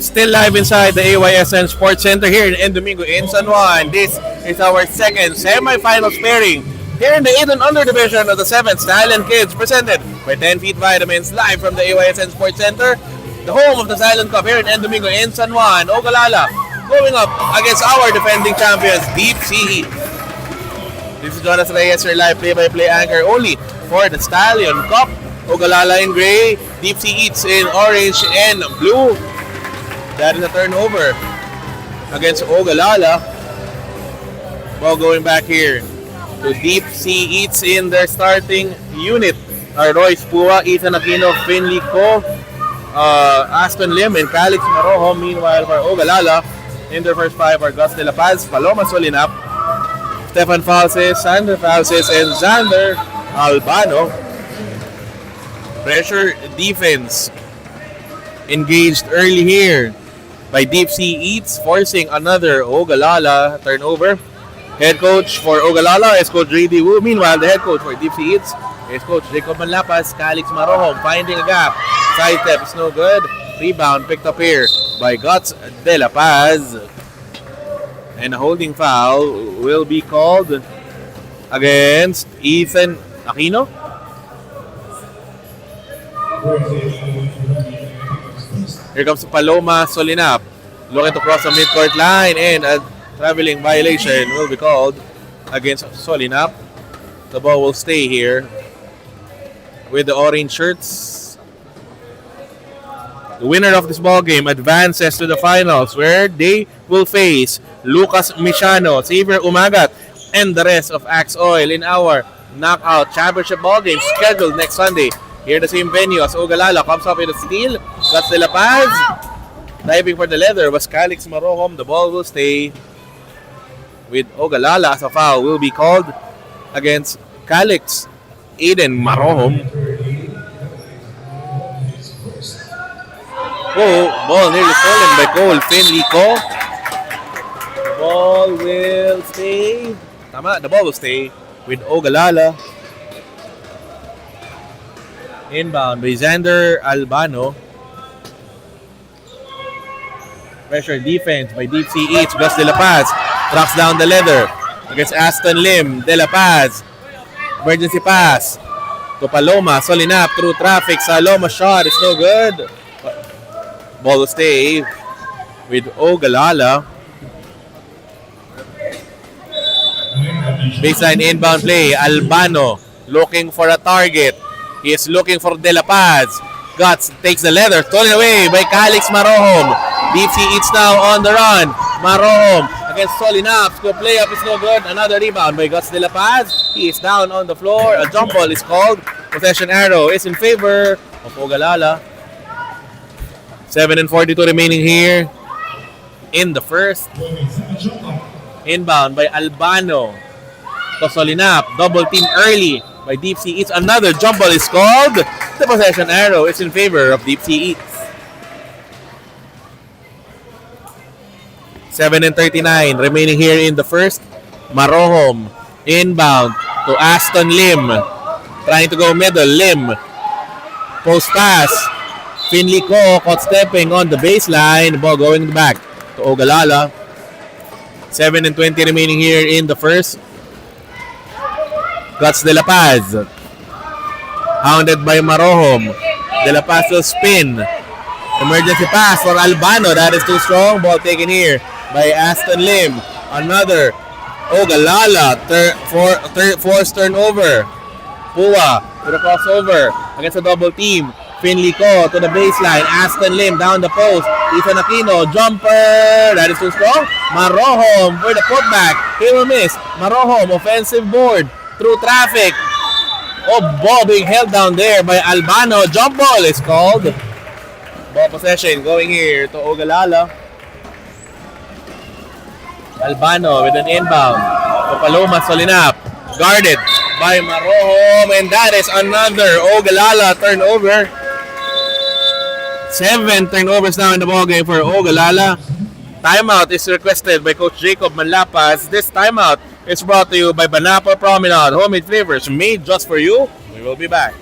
Still live inside the AYSN Sports Center here in Domingo in San Juan. This is our second semi-finals pairing here in the 8 and under division of the 7th Stallion Kids, presented by 10 Feet Vitamins, live from the AYSN Sports Center, the home of the Silent Cup here in Domingo in San Juan. Ogalala going up against our defending champions, Deepsea.eats. This is Jonas Reyes, your live play-by-play anchor only for the Stallion Cup. Ogalala in gray, Deepsea.eats in orange and blue. That is a turnover against Ogalala. Ball going back here to Deepsea.eats in their starting unit. Royce Pua, Ethan Aquino, Finley Co, Aston Lim, and Calix Marojo. Meanwhile, for Ogalala, in their first five are Gus De La Paz, Paloma Solinap, Stefan Falses, Sander Falses, and Xander Albano. Pressure defense engaged early here by Deepsea.eats, forcing another Ogalala turnover. Head coach for Ogalala is Coach J.D. Wu. Meanwhile, the head coach for Deepsea.eats is Coach Jacob Manlapas. Calix Marojo finding a gap. Side step is no good. Rebound picked up here by Guts De La Paz. And a holding foul will be called against Ethan Aquino. Here comes Paloma Solinap, looking to cross the midcourt line, and a traveling violation will be called against Solinap. The ball will stay here with the orange shirts. The winner of this ball game advances to the finals, where they will face Lucas Michano, Xavier Umagat, and the rest of Axe Oil in our knockout championship ball game scheduled next Sunday. Here the same venue as Ogalala comes up with a steal. That's De La Paz. Diving for the leather was Calix Marohom. The ball will stay with Ogalala as a foul will be called against Calix Aiden Marohom. Oh, ball nearly stolen by Cole Finley Co. The ball will stay. The ball will stay with Ogalala. Inbound by Xander Albano. Pressure defense by Deepsea.eats. Gus De La Paz tracks down the leather against Aston Lim. De La Paz. Emergency pass to Paloma. Solinap through traffic. Saloma shot is no good. Ball will stay with Ogalala. Baseline inbound play. Albano looking for a target. He is looking for De La Paz. Guts takes the leather. Stolen away by Calix Marohom. Deepsea.eats now on the run. Marohom against Solinap. Scoop layup is no good. Another rebound by Guts De La Paz. He is down on the floor. A jump ball is called. Possession arrow is in favor of Ogalala. 7:42 remaining here in the first. Inbound by Albano to Solinap. Double team early by Deepsea.eats. Another jump ball is called. The possession arrow is in favor of Deepsea.eats. 7:39 remaining here in the first. Marohom inbound to Aston Lim. Trying to go middle. Lim. Post pass. Finley Co caught stepping on the baseline. Ball going back to Ogalala. 7:20 remaining here in the first. Guts De La Paz. Hounded by Marohom. De La Paz will spin. Emergency pass for Albano. That is too strong. Ball taken here by Aston Lim. Another Ogalala. Fourth turnover. Pua to the crossover against a double team. Finley Co to the baseline. Aston Lim down the post. Ethan Aquino. Jumper. That is too strong. Marohom for the putback. He will miss. Marohom. Offensive board. Through traffic. Oh, ball being held down there by Albano. Jump ball is called. Ball possession going here to Ogalala. Albano with an inbound to Paloma Solinap. Guarded by Marohom. And that is another Ogalala turnover. 7 turnovers now in the ball game for Ogalala. Timeout is requested by Coach Jacob Manlapas. This timeout is brought to you by Banapa Promenade. Homemade flavors made just for you. We will be back.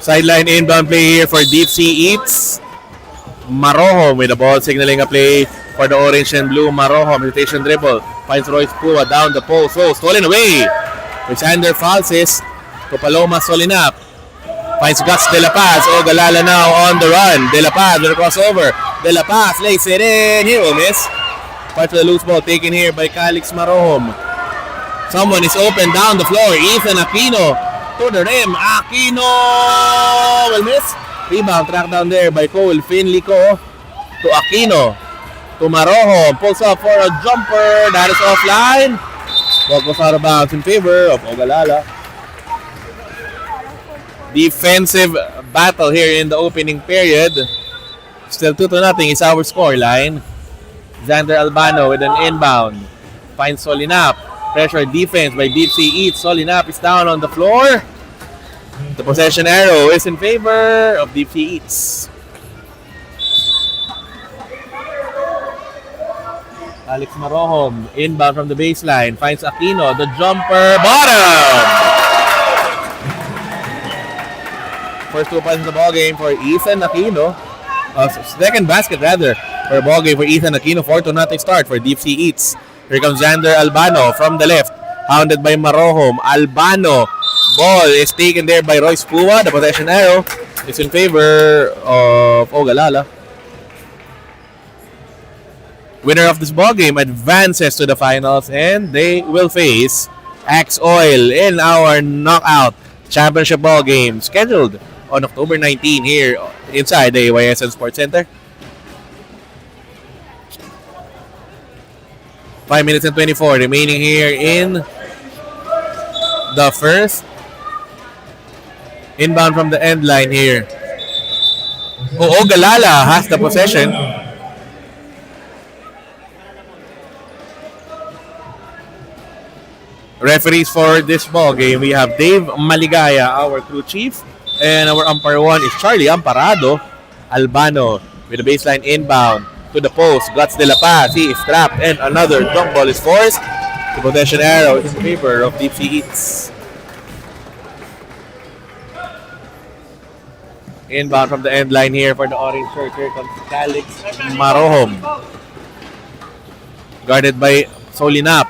Sideline inbound play here for Deepsea.eats. Maroho with the ball signaling a play for the orange and blue. Maroho, meditation dribble. Finds Royce Pua down the post. Oh, stolen away. Alexander Falses to Paloma Solinap. Finds Guts De La Paz. Ogalala now on the run. De La Paz with a crossover. De La Paz lays it in. He will miss. Part of the loose ball taken here by Calix Marohom. Someone is open down the floor. Ethan Aquino to the rim. Aquino will miss. Rebound track down there by Cole Finlico to Aquino. To Maroho. Pulls up for a jumper. That is offline. Ball goes out of bounds in favor of Ogalala. Defensive battle here in the opening period. Still 2-0 is our scoreline. Xander Albano with an inbound. Finds Solinap. Pressure defense by Deepsea.eats. Solinap is down on the floor. The possession arrow is in favor of Deepsea.eats. Alex Marohom inbound from the baseline. Finds Aquino. The jumper. Bottom! First 2 points in the ball game for Ethan Aquino. Second basket rather for a ball game for Ethan Aquino. 4-0 start for Deepsea.eats. Here comes Xander Albano from the left. Hounded by Marohom. Albano. Ball is taken there by Royce Pua. The possession arrow is in favor of Ogalala. Winner of this ball game advances to the finals and they will face Axe Oil in our knockout championship ball game scheduled on October 19 here inside the AYSN Sports Center. 5 minutes and 24 remaining here in the first. Inbound from the end line here. Ogalala has the possession. Referees for this ball game, we have Dave Maligaya, our crew chief, and our umpire 1 is Charlie Amparado. Albano with the baseline inbound to the post. Guts De La Paz, he is trapped, and another dunk ball is forced. The possession arrow is in favor of Deepsea.eats. Inbound from the end line here for the orange shirt. Here comes Calix Marohom. Guarded by Solinap.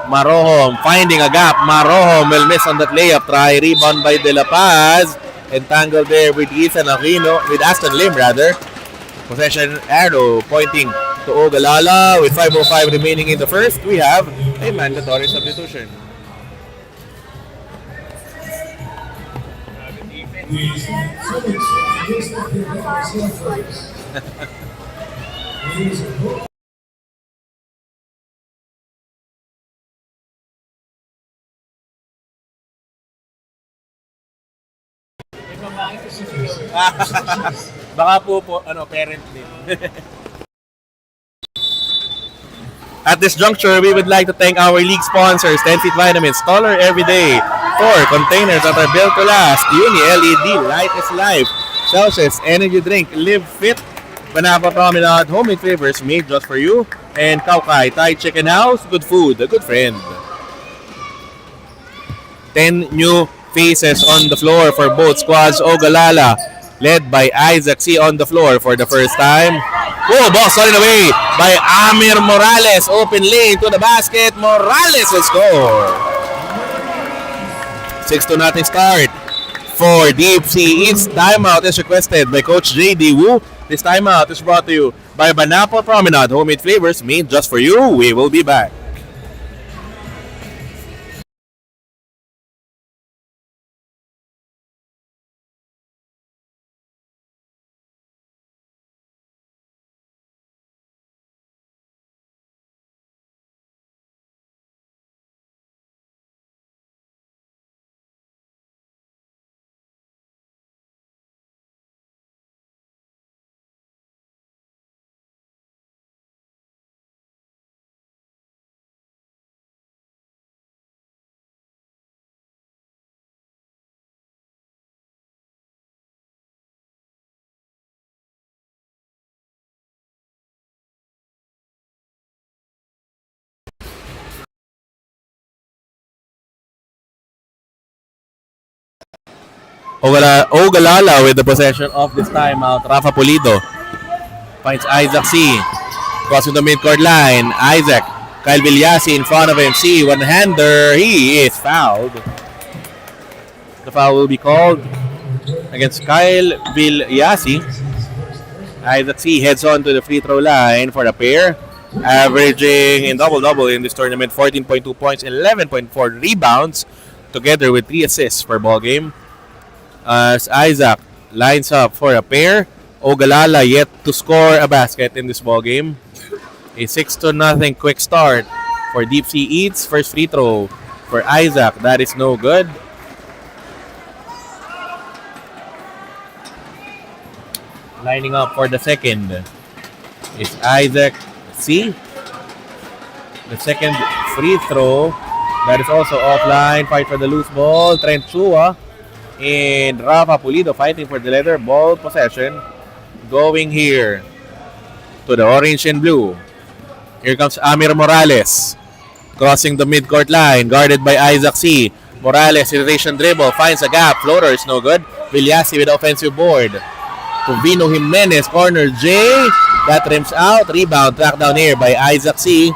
Marohom finding a gap. Marohom will miss on that layup try. Rebound by De La Paz. Entangled there with Ethan Aquino, with Aston Lim rather. Possession arrow pointing to Ogalala. With 5:05 remaining in the first, we have a mandatory substitution. Baka po parent din. At this juncture, we would like to thank our league sponsors, 10 Feet Vitamins, taller every day. 4 containers that are built to last. Uni LED, light is life. Celsius Energy Drink, Live Fit. Banapa Promenade, homemade flavors made just for you. And Kaukai Thai Chicken House, good food, a good friend. 10 new faces on the floor for both squads. Ogalala, led by Isaac C on the floor for the first time. Oh, ball stolen away by Amir Morales. Open lane to the basket. Morales will score. 6-0 start for Deepsea.eats. Timeout is requested by Coach J.D. Wu. This timeout is brought to you by Banapa Promenade, homemade flavors made just for you. We will be back. Ogalala with the possession of this timeout. Rafa Pulido finds Isaac C. Crossing the midcourt line. Isaac. Kyle Villasi in front of him. C. One-hander. He is fouled. The foul will be called against Kyle Villasi. Isaac C. heads on to the free throw line for the pair. Averaging in double-double in this tournament. 14.2 points, 11.4 rebounds. Together with 3 assists per ball game. As Isaac lines up for a pair. Ogalala yet to score a basket in this ball game. A 6-0 quick start for Deepsea.eats. First free throw for Isaac. That is no good. Lining up for the second is Isaac C. The second free throw. That is also offline. Fight for the loose ball. Trent Chua and Rafa Pulido fighting for the leather ball possession. Going here to the orange and blue. Here comes Amir Morales. Crossing the midcourt line. Guarded by Isaac C. Morales, rotation dribble. Finds a gap. Floater is no good. Villasi with offensive board. To Vino Jimenez. Corner J. That rims out. Rebound. Track down here by Isaac C.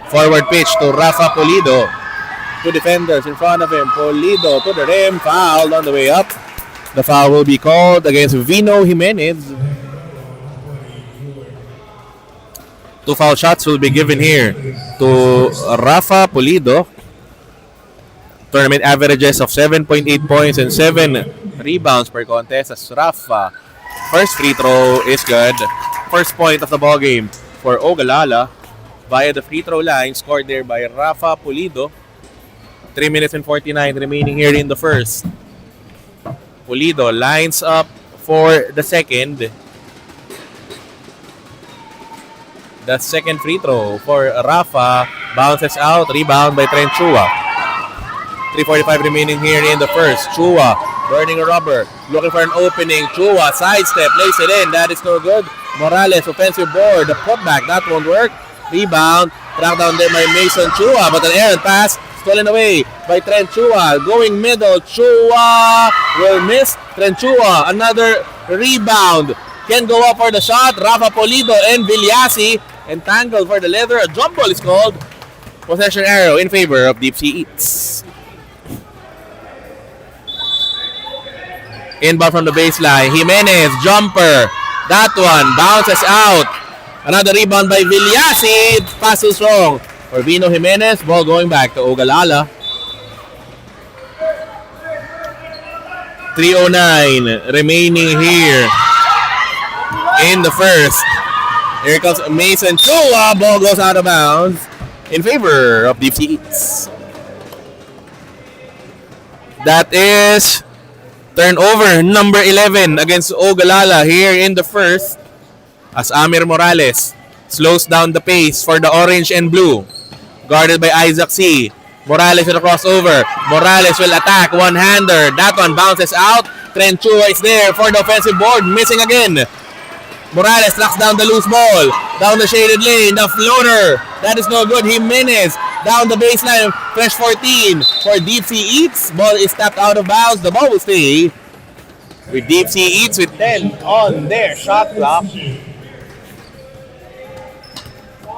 Forward pitch to Rafa Pulido. Two defenders in front of him. Pulido to the rim. Fouled on the way up. The foul will be called against Vino Jimenez. 2 foul shots will be given here to Rafa Pulido. Tournament averages of 7.8 points and 7 rebounds per contest as Rafa. First free throw is good. First point of the ball game for Ogalala via the free throw line scored there by Rafa Pulido. 3 minutes and 49 remaining here in the first. Pulido lines up for the second. The second free throw for Rafa bounces out. Rebound by Trent Chua. 3:45 remaining here in the first. Chua burning a rubber. Looking for an opening. Chua sidestep. Lays it in. That is no good. Morales offensive board. The putback. That won't work. Rebound. Track down there by Mason Chua. But an errant pass. Stolen away by Trent Chua. Going middle. Chua will miss. Trent Chua. Another rebound. Can go up for the shot. Rafa Pulido and Villasi entangled for the leather. A jump ball is called. Possession arrow in favor of Deepsea.eats. Inbound from the baseline. Jimenez, jumper. That one bounces out. Another rebound by Villasi. Pass too strong for Vino Jimenez. Ball going back to Ogalala. 3:09 remaining here in the first. Here comes Mason Chua. Ball goes out of bounds in favor of Deepsea.eats. That is turnover number 11 against Ogalala here in the first as Amir Morales slows down the pace for the orange and blue. Guarded by Isaac C. Morales with a crossover. Morales will attack. One-hander. That one bounces out. Trent Chua is there for the offensive board. Missing again. Morales tracks down the loose ball. Down the shaded lane. The floater. That is no good. Jimenez down the baseline. Fresh 14 for Deepsea.eats. Ball is tapped out of bounds. The ball will stay with Deepsea.eats with 10 on their shot clock.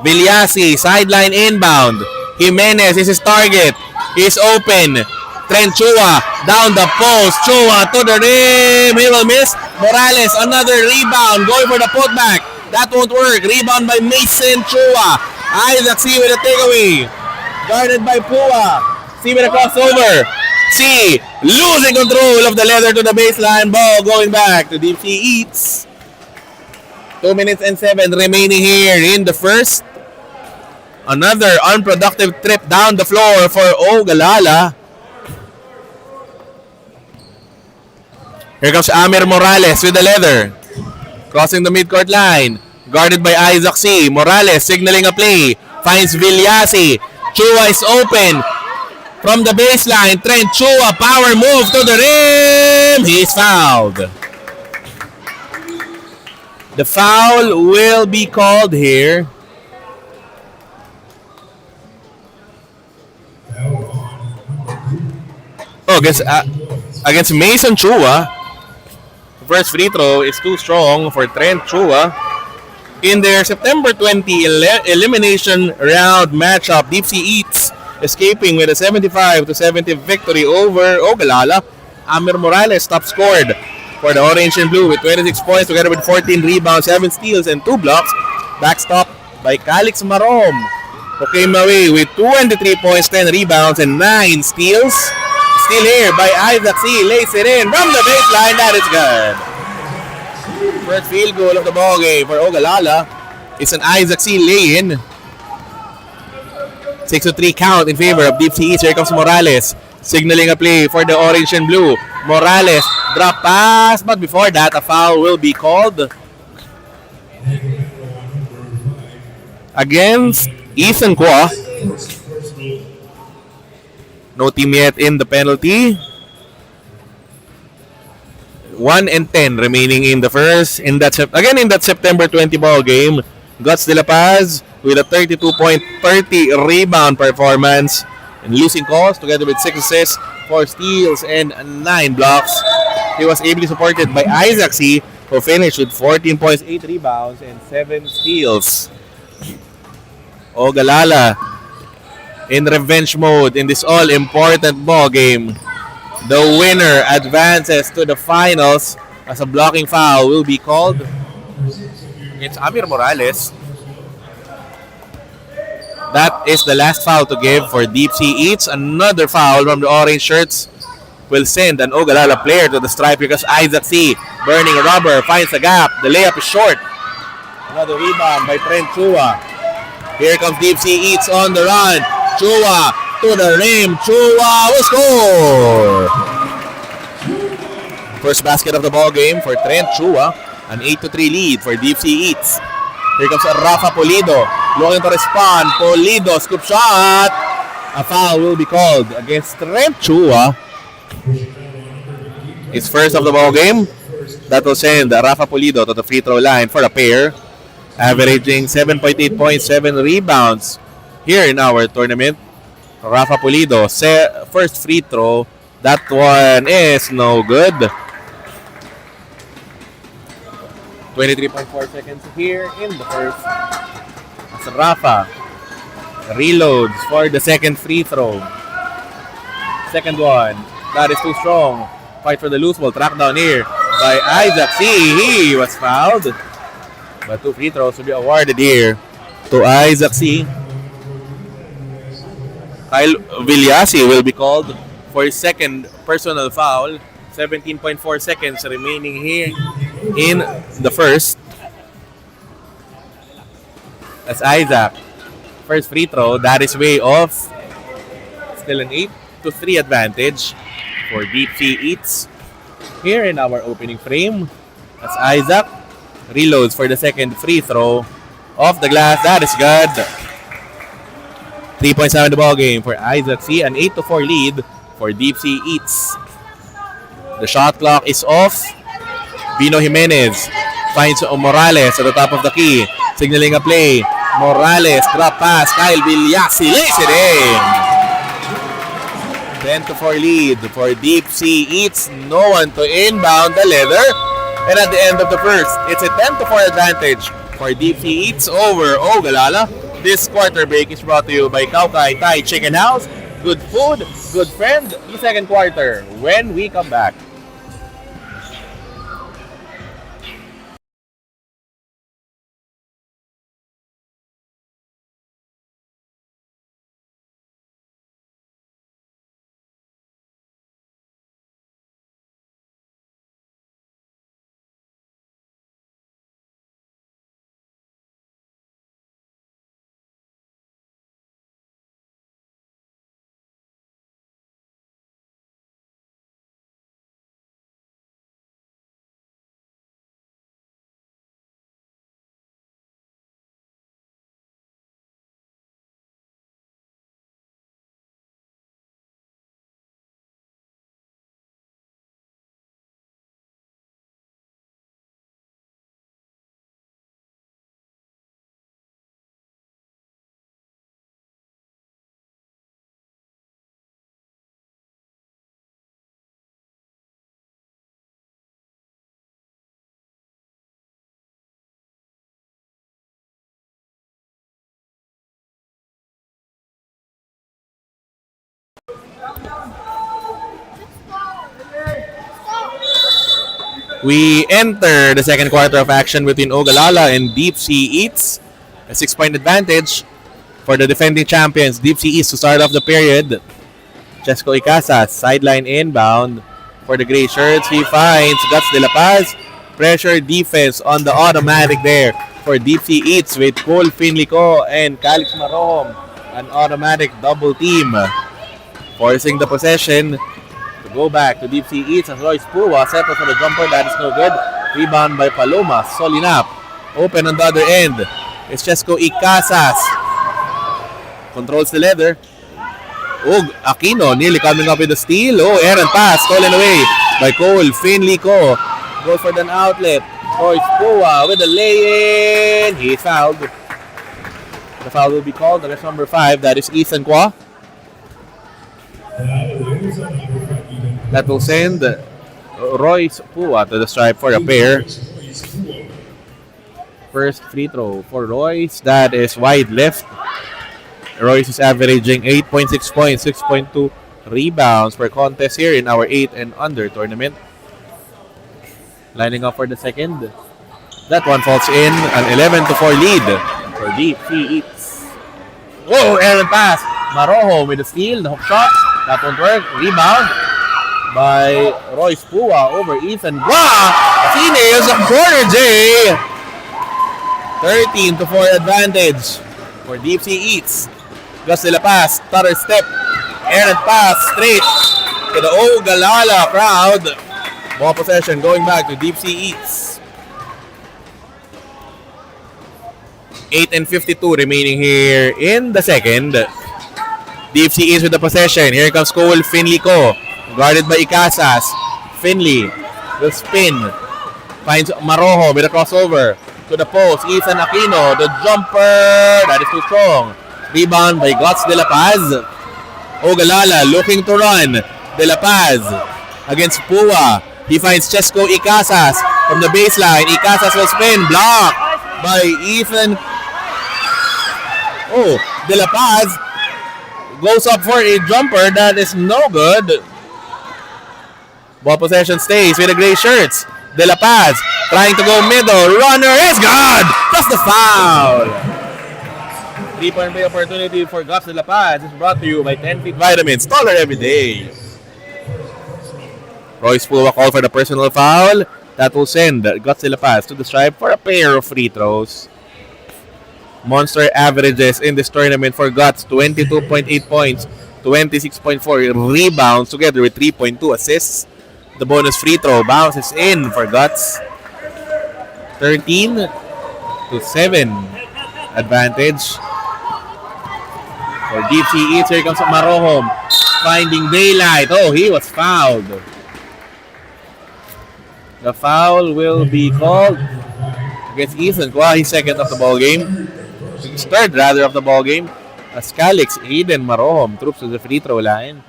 Villasi, sideline inbound. Jimenez is his target. He's open. Trent Chua down the post. Chua to the rim. He will miss. Morales, another rebound. Going for the putback. That won't work. Rebound by Mason Chua. Isaac C with a takeaway. Guarded by Pua. C with a crossover. C losing control of the leather to the baseline. Ball going back to Deepsea.eats. 2 minutes and 7 remaining here in the first. Another unproductive trip down the floor for Ogalala. Here comes Amir Morales with the leather. Crossing the midcourt line. Guarded by Isaac C. Morales signaling a play. Finds Villasi. Chua is open. From the baseline, Trent Chua, power move to the rim. He's fouled. The foul will be called here. Oh, guess against Mason Chua. First free throw is too strong for Trent Chua. In their September 20 elimination round matchup, Deepsea.eats escaping with a 75 to 70 victory over Ogalala. Amir Morales top scored for the Orange and Blue with 26 points together with 14 rebounds, 7 steals, and 2 blocks. Backstop by Calix Marom, who came away with 23 points, 10 rebounds, and 9 steals. Still here by Isaac C. Lays it in from the baseline. That is good. First field goal of the ball game for Ogalala. It's an Isaac C. lay-in. 6-3 count in favor of Deepsea. Here comes Morales, signaling a play for the Orange and Blue. Morales drop pass, but before that, a foul will be called against Ethan Kwa. No team yet in the penalty. 1 and 10 remaining in the first. In that September 20 ball game, Guts De La Paz with a 32.30 rebound performance and losing calls together with 6 assists, 4 steals, and 9 blocks. He was ably supported by Isaac C, who finished with 14 points, 8 rebounds, and 7 steals. Ogalala in revenge mode in this all-important ball game. The winner advances to the finals as a blocking foul will be called. It's Amir Morales. That is the last foul to give for Deepsea.eats. Another foul from the orange shirts will send an Ogalala player to the stripe because Isaac C, burning rubber, finds a gap. The layup is short. Another rebound by Trent Chua. Here comes Deepsea.eats on the run. Chua to the rim. Chua will score. First basket of the ball game for Trent Chua. An 8-3 lead for Deepsea.eats. Here comes Rafa Pulido looking to respond. Pulido scoop shot. A foul will be called against Trent Chua. It's first of the ball game. That will send Rafa Pulido to the free throw line for a pair, averaging 7.8 points, 7 rebounds here in our tournament. Rafa Pulido, first free throw. That one is no good. 23.4 seconds here in the first. As Rafa reloads for the second free throw. Second one. That is too strong. Fight for the loose ball. Track down here by Isaac C. He was fouled. But 2 free throws will be awarded here to Isaac C. Kyle Villasi will be called for his second personal foul. 17.4 seconds remaining here in the first. As Isaac, first free throw, that is way off. Still an 8-3 advantage for Deepsea.eats. Here in our opening frame, as Isaac reloads for the second free throw off the glass. That is good. 3 points out in the ball game for Isaac C. An 8-4 lead for Deepsea.eats. The shot clock is off. Bino Jimenez finds Morales at the top of the key, signaling a play. Morales drop pass. Kyle Villasi lays it in. 10-4 lead for Deepsea.eats. No one to inbound the leather. And at the end of the first, it's a 10-4 advantage for Deepsea.eats over Ogalala. This quarter break is brought to you by Kaukai Thai Chicken House. Good food, good friend. The second quarter when we come back. We enter the second quarter of action between Ogalala and Deepsea.eats. A 6-point advantage for the defending champions, Deepsea.eats, to start off the period. Chesco Icasas, sideline inbound for the gray shirts. He finds Guts de la Paz. Pressure defense on the automatic there for Deepsea.eats with Cole Finlico and Calix Marom. An automatic double team. Forcing the possession to go back to Deepsea.eats as Royce Pua settles for the jumper. That is no good. Rebound by Paloma. Solinap. Open on the other end. It's Chesco Icasas. Controls the leather. Aquino nearly coming up with the steal. Errant pass. Stolen away by Cole Finlico. Goes for an outlet. Royce Pua with the lay-in. He's fouled. The foul will be called against number 5. That is Ethan Kwa. That will send Royce Pua to the stripe for a pair. First free throw for Royce. That is wide left. Royce is averaging 8.6 points, 6.2 rebounds per contest here in our 8 and under tournament. Lining up for the second. That one falls in. An 11-4 lead for Deepsea.eats. Errant pass. Maroho with the steal. The hook shot. That won't work. Rebound by Royce Pua over Ethan. He nails a corner, Jay. 13-4 advantage for Deepsea.eats. Gus de la Paz, stutter step. Errant pass straight to the Ogalala crowd. Ball possession going back to Deepsea.eats. 8:52 remaining here in the second. Deepsea.eats with the possession. Here comes Cole Finlico. Guarded by Icasas. Finley will spin. Finds Maroho with a crossover to the post. Ethan Aquino, the jumper. That is too strong. Rebound by Guts de la Paz. Ogalala looking to run. De la Paz against Pua. He finds Chesco Icasas from the baseline. Icasas will spin. Blocked by Ethan. De la Paz goes up for a jumper. That is no good. Ball possession stays with the gray shirts. De la Paz trying to go middle. Runner is good. That's the foul. 3-point play opportunity for Guts de la Paz is brought to you by 10 Feet Vitamins. Taller every day. Royce Pua call for the personal foul. That will send Guts de la Paz to the stripe for a pair of free throws. Monster averages in this tournament for Guts. 22.8 points, 26.4 rebounds together with 3.2 assists. The bonus free throw bounces in for Guts. 13-7 advantage for Deepsea.eats. Here comes Maroho finding daylight. He was fouled. The foul will be called against Ethan Kwa. He's second of the ball game. His third rather of the ball game. As Calix, Aiden Marohom troops to the free throw line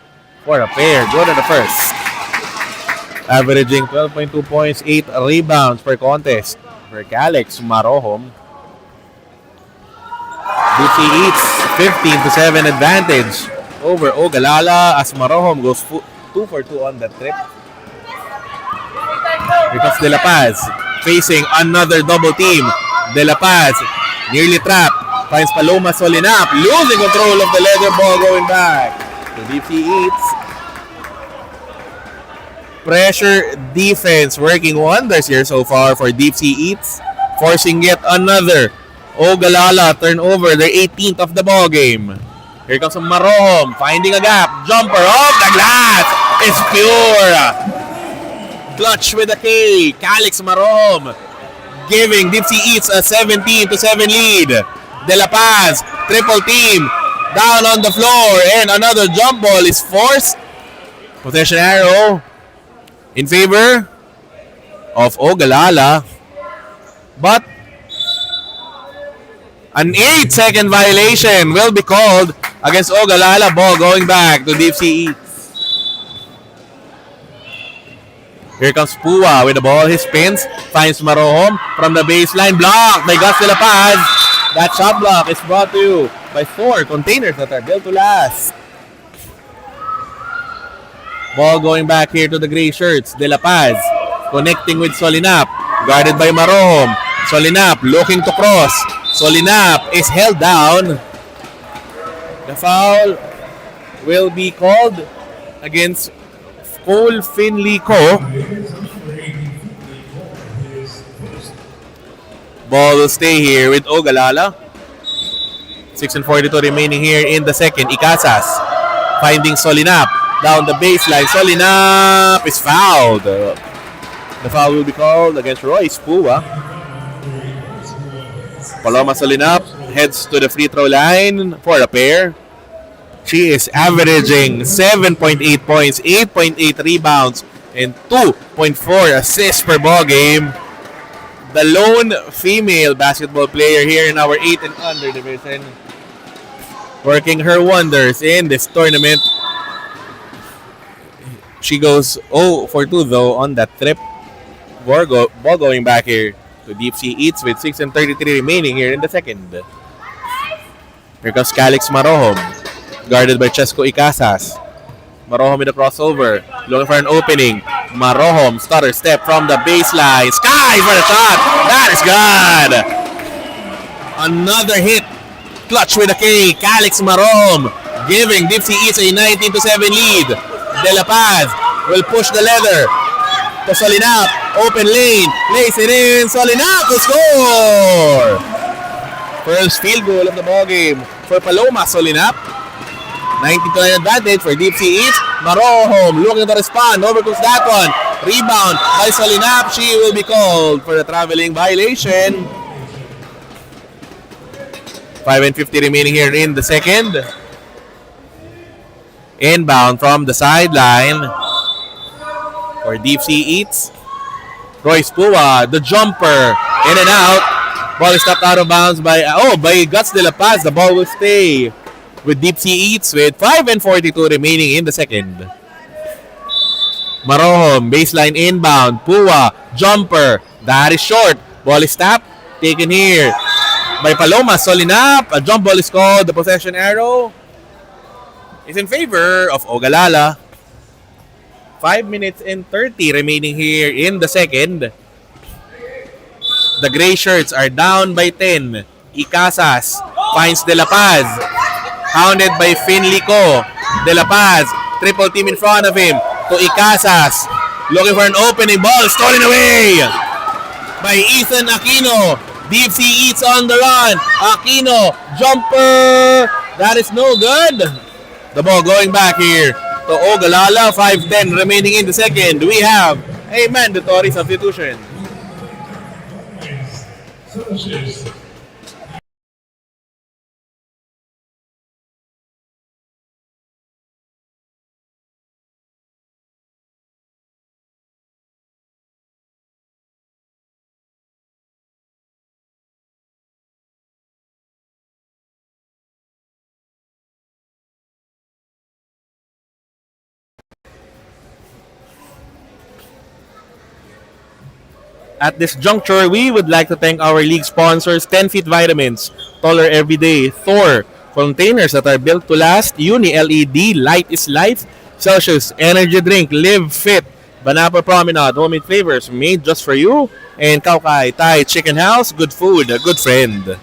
for a pair. Good at the first. Averaging 12.2 points, 8 rebounds per contest for Calix Marohom. Deepsea.eats 15-7 advantage over Ogalala as Marohom goes 2 for 2 on that trip. Because De La Paz facing another double team. De La Paz nearly trapped. Finds Paloma Solinap. Losing control of the leather ball going back to Deepsea.eats. Pressure defense working wonders here so far for Deepsea.eats. Forcing yet another Ogalala turnover. Their 18th of the ball game. Here comes Marohom finding a gap. Jumper off the glass. It's pure. Clutch with a K. Calix Marohom giving Deepsea.eats a 17-7 lead. De La Paz, triple team, down on the floor, and another jump ball is forced. Possession arrow in favor of Ogalala. But an 8-second violation will be called against Ogalala. Ball going back to Deepsea.eats. Here comes Pua with the ball. He spins, finds Marohom from the baseline. Blocked by Gus de la Paz. That shot block is brought to you by 4 containers that are built to last. Ball going back here to the gray shirts. De La Paz connecting with Solinap. Guarded by Marom. Solinap looking to cross. Solinap is held down. The foul will be called against Cole Finley Co. Ball will stay here with Ogalala. 6:42 remaining here in the second. Icasas finding Solinap down the baseline. Solinap is fouled. The foul will be called against Royce Pua. Paloma Solinap heads to the free throw line for a pair. She is averaging 7.8 points, 8.8 rebounds, and 2.4 assists per ball game. The lone female basketball player here in our 8 and under division, working her wonders in this tournament. She goes 0 for 2 though on that trip. Ball going back here to Deepsea.eats with 6:33 remaining here in the second. Here comes Calix Marohom, guarded by Chesco Icasas. Marohom with a crossover, looking for an opening. Marohom stutter step from the baseline. Sky for the shot. That is good. Another hit. Clutch with a K. Calix Marohom giving Deepsea.eats a 19-7 lead. De La Paz will push the leather to Solinap. Open lane. Lays it in. Solinap to score. First field goal of the ball game for Paloma Solinap. 19-9 advantage for Deepsea.eats. Marohom looking to respond. Overcooks that one. Rebound by Solinap. She will be called for the traveling violation. 5:50 remaining here in the second. Inbound from the sideline for Deepsea.eats. Royce Pua, the jumper, in and out. Ball is stopped out of bounds by Guts de La Paz. The ball will stay with Deepsea.eats with 5:42 remaining in the second. Marohom, baseline inbound. Pua, jumper. That is short. Ball is tapped. Taken here by Paloma Solinap. A jump ball is called. The possession arrow is in favor of Ogalala. 5 minutes and 30 remaining here in the second. The gray shirts are down by 10. Icasas finds De La Paz. Hounded by Finley Co. De La Paz, triple team in front of him to Icasas. Looking for an opening. Ball stolen away by Ethan Aquino. Deepsea.eats on the run. Aquino, jumper. That is no good. The ball going back here to Ogalala. 5:10 remaining in the second. We have a mandatory substitution. At this juncture, we would like to thank our league sponsors, 10 Feet Vitamins, Taller Every Day, Thor, containers that are built to last, Uni LED, Light is Life, Celsius, Energy Drink, Live Fit, Banapa Promenade, homemade flavors made just for you, and Kaukai Thai Chicken House, good food, a good friend.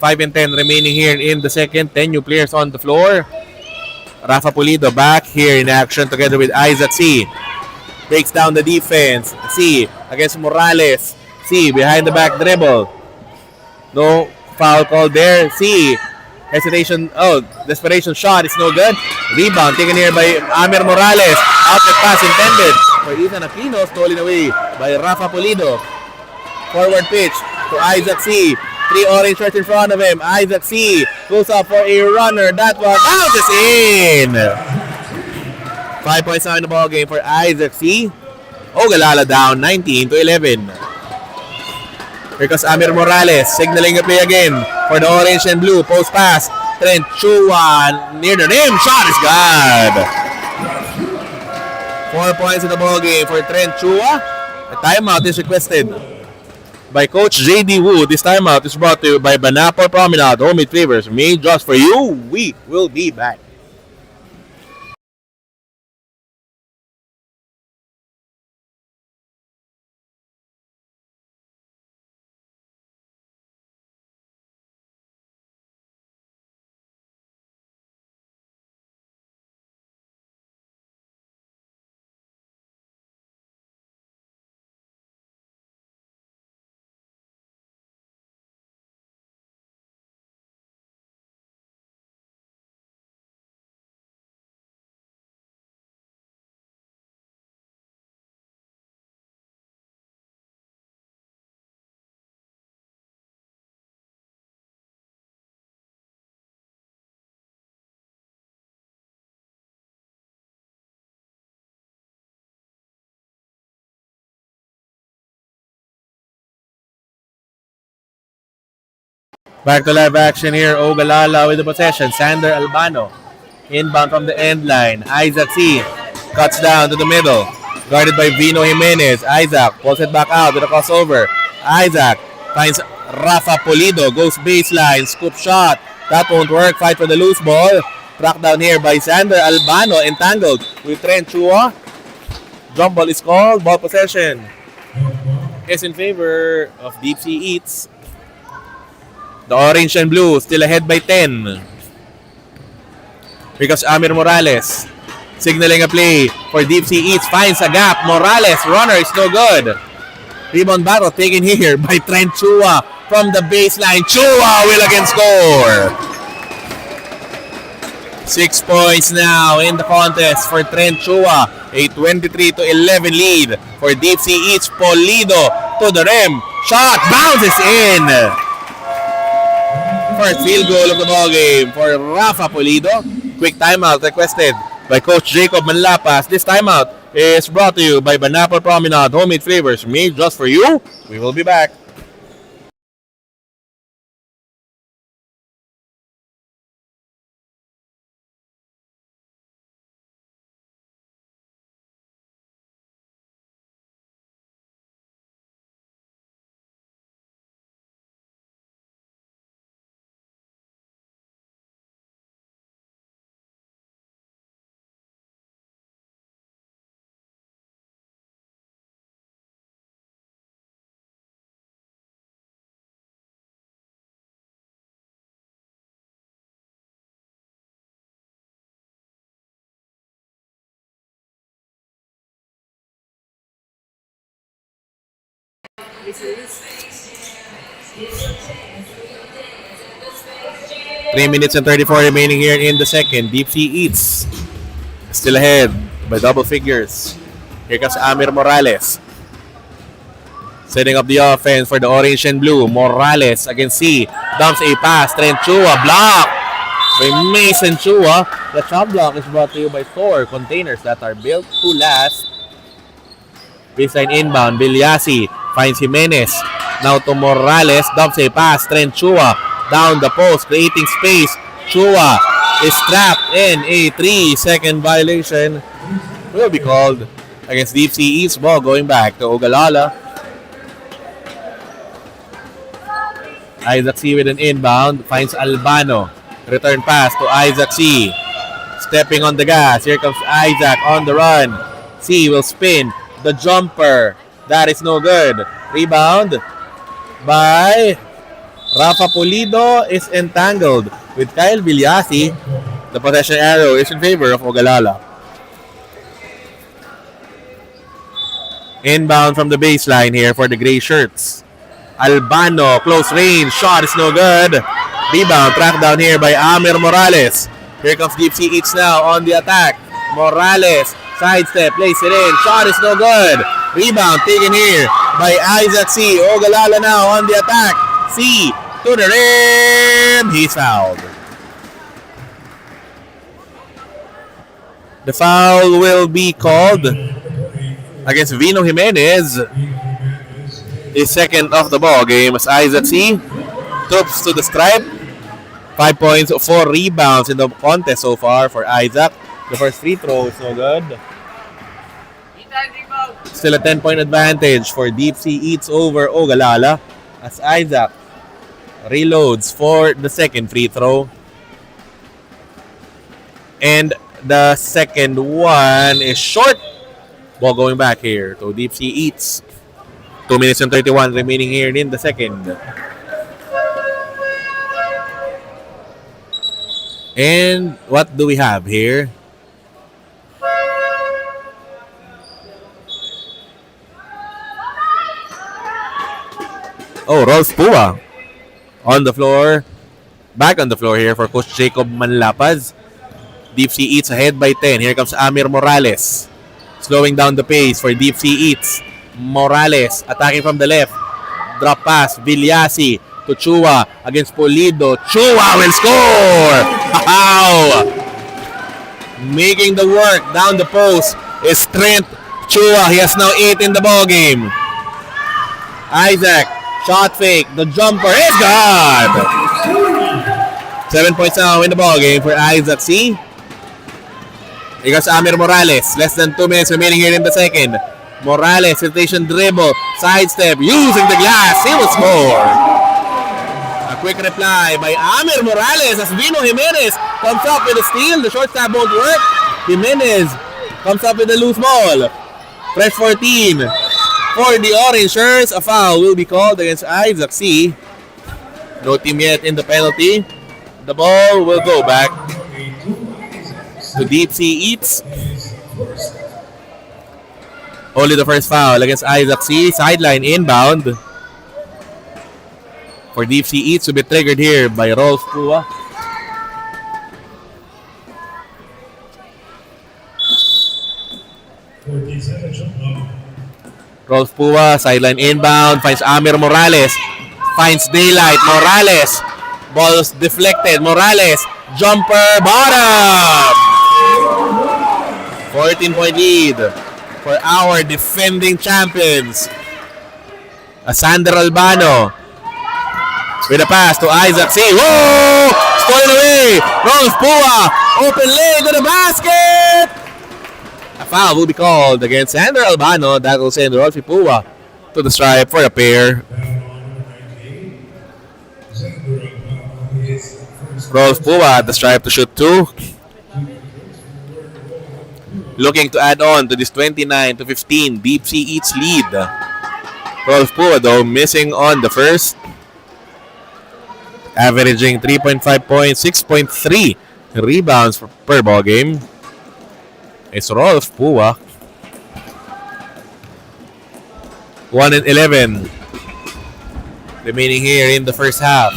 5 and 10 remaining here in the second, 10 new players on the floor. Rafa Pulido back here in action together with Isaac C. Breaks down the defense. C against Morales. C behind the back dribble. No foul call there. C hesitation. Desperation shot. It's no good. Rebound taken here by Amir Morales. Outlet pass intended for Ethan Aquino. Stolen away by Rafa Pulido. Forward pitch to Isaac C. 3 orange shirts in front of him. Isaac C goes up for a runner. That one out is in. 5 points now in the ball game for Isaac C. Ogalala down 19-11. Here comes Amir Morales signaling the play again for the orange and blue. Post pass. Trent Chua near the rim. Shot is good. 4 points in the ball game for Trent Chua. A timeout is requested by Coach J.D. Wu. This timeout is brought to you by Banapa Promenade. Homemade flavors made just for you. We will be back. Back to live action here. Ogalala with the possession. Sander Albano. Inbound from the end line. Isaac C. Cuts down to the middle. Guarded by Vino Jimenez. Isaac pulls it back out with a crossover. Isaac finds Rafa Pulido. Goes baseline. Scoop shot. That won't work. Fight for the loose ball. Tracked down here by Sander Albano. Entangled with Trent Chua. Jump ball is called. Ball possession is in favor of Deepsea.eats. The orange and blue still ahead by 10. Because Amir Morales signaling a play for Deepsea.eats. Finds a gap. Morales, runner is no good. Rebound battle taken here by Trent Chua from the baseline. Chua will again score. 6 points now in the contest for Trent Chua. A 23-11 lead for Deepsea.eats. Polido to the rim. Shot bounces in. First field goal of the ballgame for Rafa Polido. Quick timeout requested by Coach Jacob Manlapas. This timeout is brought to you by Banapple Promenade. Homemade flavors made just for you. We will be back. Three minutes and 34 remaining here in the second. Deepsea.eats still ahead by double figures. Here comes Amir Morales. Setting up the offense for the orange and blue. Morales against C. Dumps a pass. Trent Chua. Block by Mason Chua. The shot block is brought to you by Thor. Containers that are built to last. Baseline inbound. Villasi finds Jimenez. Now to Morales. Dumps a pass. Trent Chua. Down the post. Creating space. Chua is trapped in a 3-second violation. Will be called against Deepsea.eats. Ball going back to Ogalala. Isaac C with an inbound. Finds Albano. Return pass to Isaac C. Stepping on the gas. Here comes Isaac on the run. C will spin. The jumper. That is no good. Rebound by Rafa Pulido is entangled with Kyle Villasi. The possession arrow is in favor of Ogalala. Inbound from the baseline here for the gray shirts. Albano, close range, shot is no good. Rebound, tracked down here by Amir Morales. Here comes Deepsea.eats now on the attack. Morales, sidestep, plays it in, shot is no good. Rebound taken here by Isaac C. Ogalala now on the attack. C to the rim, he's fouled. The foul will be called against Vino Jimenez. His second of the ball game as Isaac C. Troops to the stripe. 5 points, 4 rebounds in the contest so far for Isaac. The first free throw is no good. Still a 10-point advantage for Deepsea.eats over Ogalala as Isaac reloads for the second free throw. And the second one is short. Ball going back here to Deepsea.eats. 2 minutes and 31 remaining here in the second. And what do we have here? Oh, Rolf Pua on the floor. Back on the floor here for Coach Jacob Manlapas. Deepsea.eats ahead by 10. Here comes Amir Morales. Slowing down the pace for Deepsea.eats. Morales attacking from the left. Drop pass. Villasi to Chua against Pulido. Chua will score! Wow! Making the work down the post is Trent Chua. He has now 8 in the ball game. Isaac, shot fake. The jumper is good! 7 points now in the ball game for Isaac C. Here goes Amir Morales. Less than 2 minutes remaining here in the second. Morales, hesitation dribble, sidestep, using the glass. He will score. A quick reply by Amir Morales as Vino Jimenez comes up with a steal. The short stop won't work. Jimenez comes up with a loose ball. Fresh 14. For the orange shirts, a foul will be called against Isaac C. No team yet in the penalty. The ball will go back to Deepsea.eats. Only the first foul against Isaac C. Sideline inbound. For Deepsea.eats to be triggered here by Rolf Pua. Rolf Pua, sideline inbound, finds Amir Morales. Finds daylight. Morales. Ball's deflected. Morales. Jumper. Bottom. 14-point lead for our defending champions. Sander Albano. With a pass to Isaac C. Whoa! Stolen away. Rolf Pua. Open lane to the basket. A foul will be called against Sander Albano. That will send Rolf Pua to the stripe for a pair. Rolf Pua at the stripe to shoot 2. Looking to add on to this 29-15 Deepsea.eats lead. Rolf Pua though missing on the first. Averaging 3.5 points, 6.3 rebounds per ball game. It's Rolf Pua. 1-11 remaining here in the first half.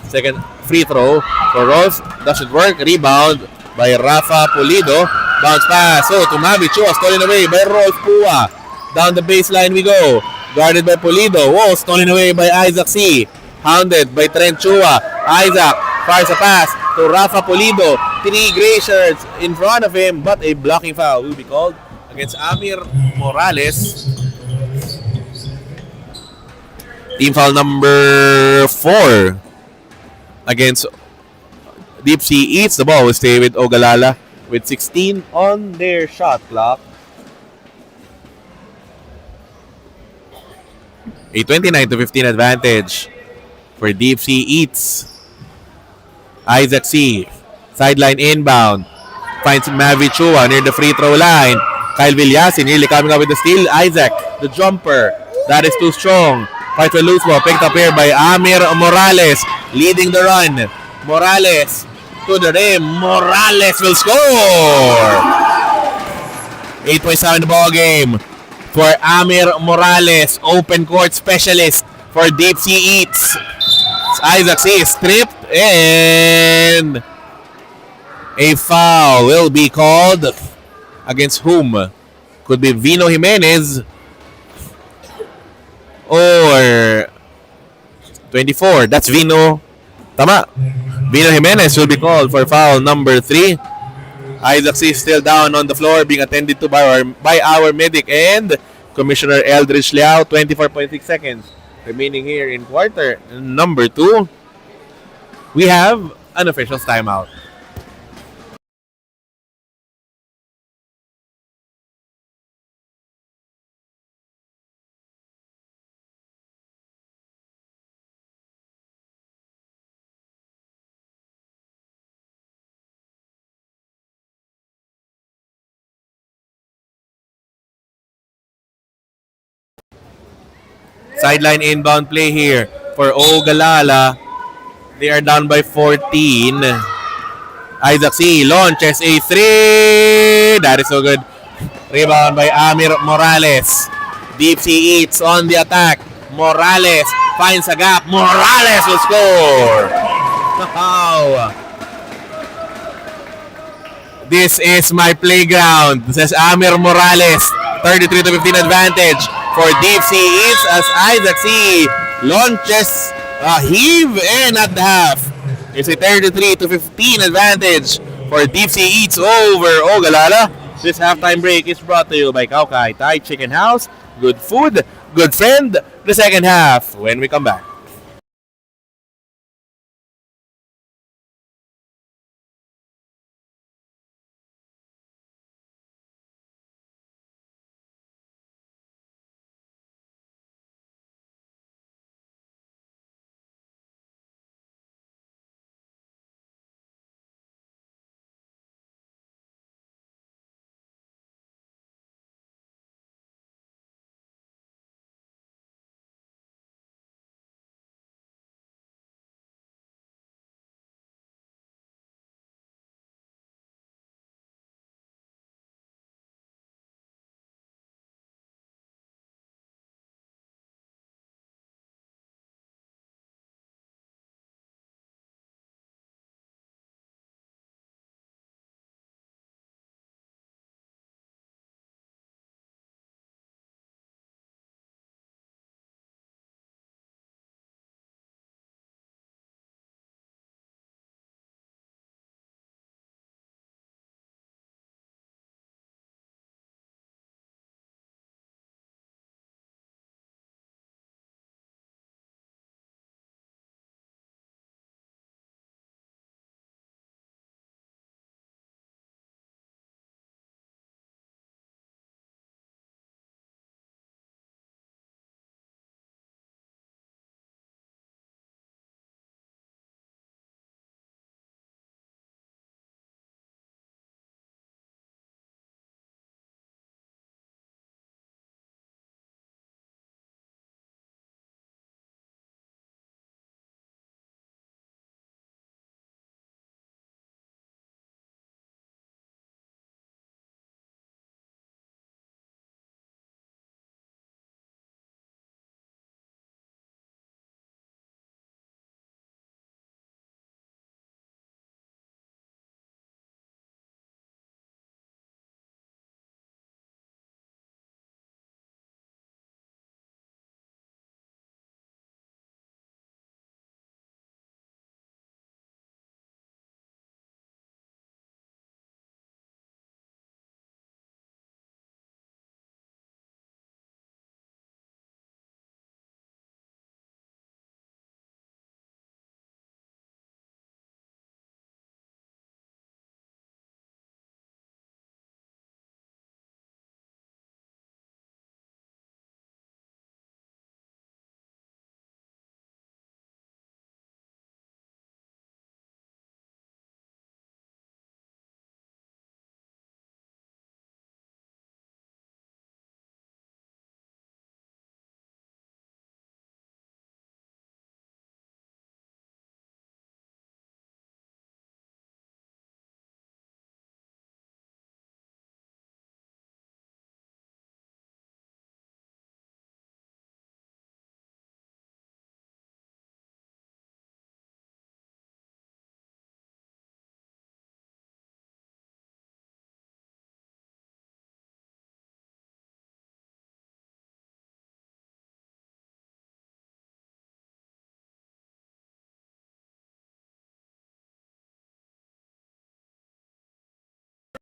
Second free throw for Rolf. Doesn't work. Rebound by Rafa Pulido. Bounce pass. So to Mavi Chua. Stolen away by Rolf Pua. Down the baseline we go. Guarded by Pulido. Whoa. Stolen away by Isaac C. Hounded by Trent Chua. Isaac fires a pass to Rafa Pulido. 3 gray shirts in front of him, but a blocking foul will be called against Amir Morales. Team foul number 4 against Deepsea.eats. The ball will stay with Ogalala with 16 on their shot clock. A 29-15 advantage for Deepsea.eats. Isaac C. Sideline inbound. Finds Mavi Chua near the free throw line. Kyle Villasin nearly coming up with the steal. Isaac, the jumper. That is too strong. Fight for loose ball. Picked up here by Amir Morales. Leading the run. Morales to the rim. Morales will score. 8.7 the ball game for Amir Morales. Open court specialist for Deepsea.eats. Isaac C is stripped and a foul will be called against whom? Could be Vino Jimenez or 24. That's Vino. Tama. Vino Jimenez will be called for foul number 3. Isaac C is still down on the floor being attended to by our medic and Commissioner Eldridge Liao. 24.6 seconds remaining here in quarter number 2. We have an official's timeout. Sideline inbound play here for Ogalala. They are down by 14. Isaac C. launches a 3. That is so good. Rebound by Amir Morales. Deepsea.eats on the attack. Morales finds a gap. Morales will score. Wow. This is my playground, says Amir Morales. 33-15 advantage for Deepsea.eats as Isaac C. launches a heave and at the half. It's a 33-15 advantage for Deepsea.eats over Ogalala. This halftime break is brought to you by Kaukai Thai Chicken House. Good food, good friend. The second half when we come back.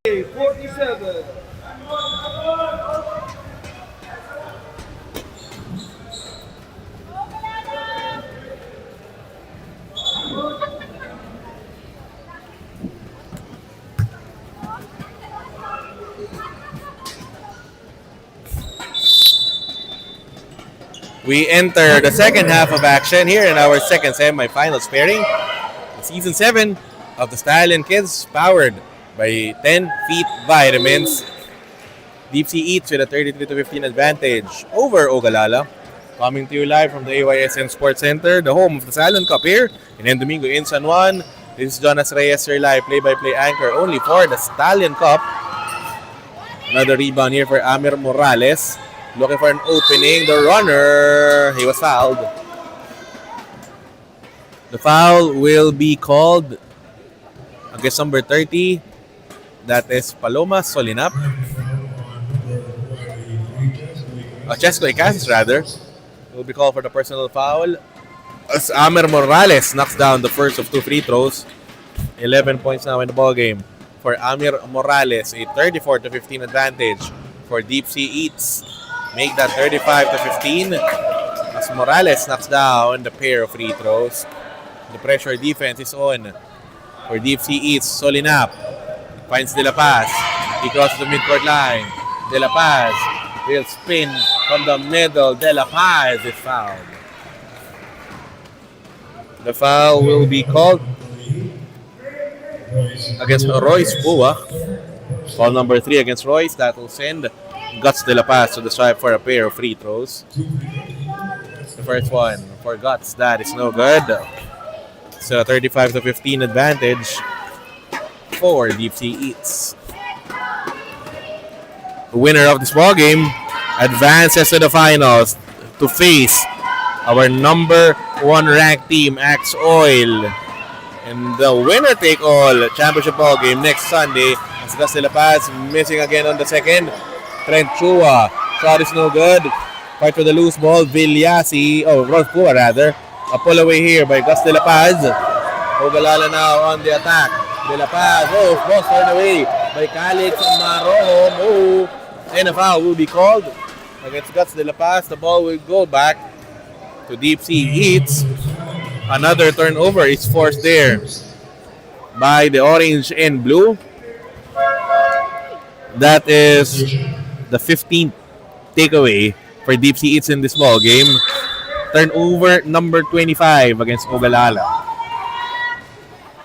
47. We enter the second half of action here in our second semi-finals pairing. Season 7 of the Stallion Kids, powered by 10 Feet Vitamins. Deepsea.eats with a 33-15 advantage over Ogalala. Coming to you live from the AYSN Sports Center, the home of the Stallion Cup here in Domingo in San Juan. This is Jonas Reyes, your live play-by-play anchor only for the Stallion Cup. Another rebound here for Amir Morales. Looking for an opening. The runner, he was fouled. The foul will be called against number 30. That is Paloma Solinap. Chesco Icasis rather. Will be called for the personal foul. As Amir Morales knocks down the first of 2 free throws. 11 points now in the ball game for Amir Morales. A 34-15 advantage for Deepsea.eats. Make that 35-15 as Morales knocks down the pair of free throws. The pressure defense is on for Deepsea.eats. Solinap finds De La Paz. He crosses the midcourt line. De La Paz will spin from the middle. De La Paz is fouled. The foul will be called against Royce Pua. Foul number 3 against Royce. That will send Guts De La Paz to the stripe for a pair of free throws. The first one for Guts. That is no good. So a 35-15 advantage for Deepsea.eats. The winner of this ball game advances to the finals to face our number 1 ranked team, Axe Oil, in the winner-take-all championship ball game next Sunday. As Gus De La Paz missing again on the second. Trent Chua, shot is no good. Fight for the loose ball. Villasi, Ross Pua rather. A pull away here by Gus De La Paz. Ogalala now on the attack. De La Paz, ball turned away by Calix Marohom. And a foul will be called against Gus De La Paz. The ball will go back to Deepsea.eats. Another turnover is forced there by the orange and blue. That is the 15th takeaway for Deepsea.eats in this ball game. Turnover number 25 against Ogalala.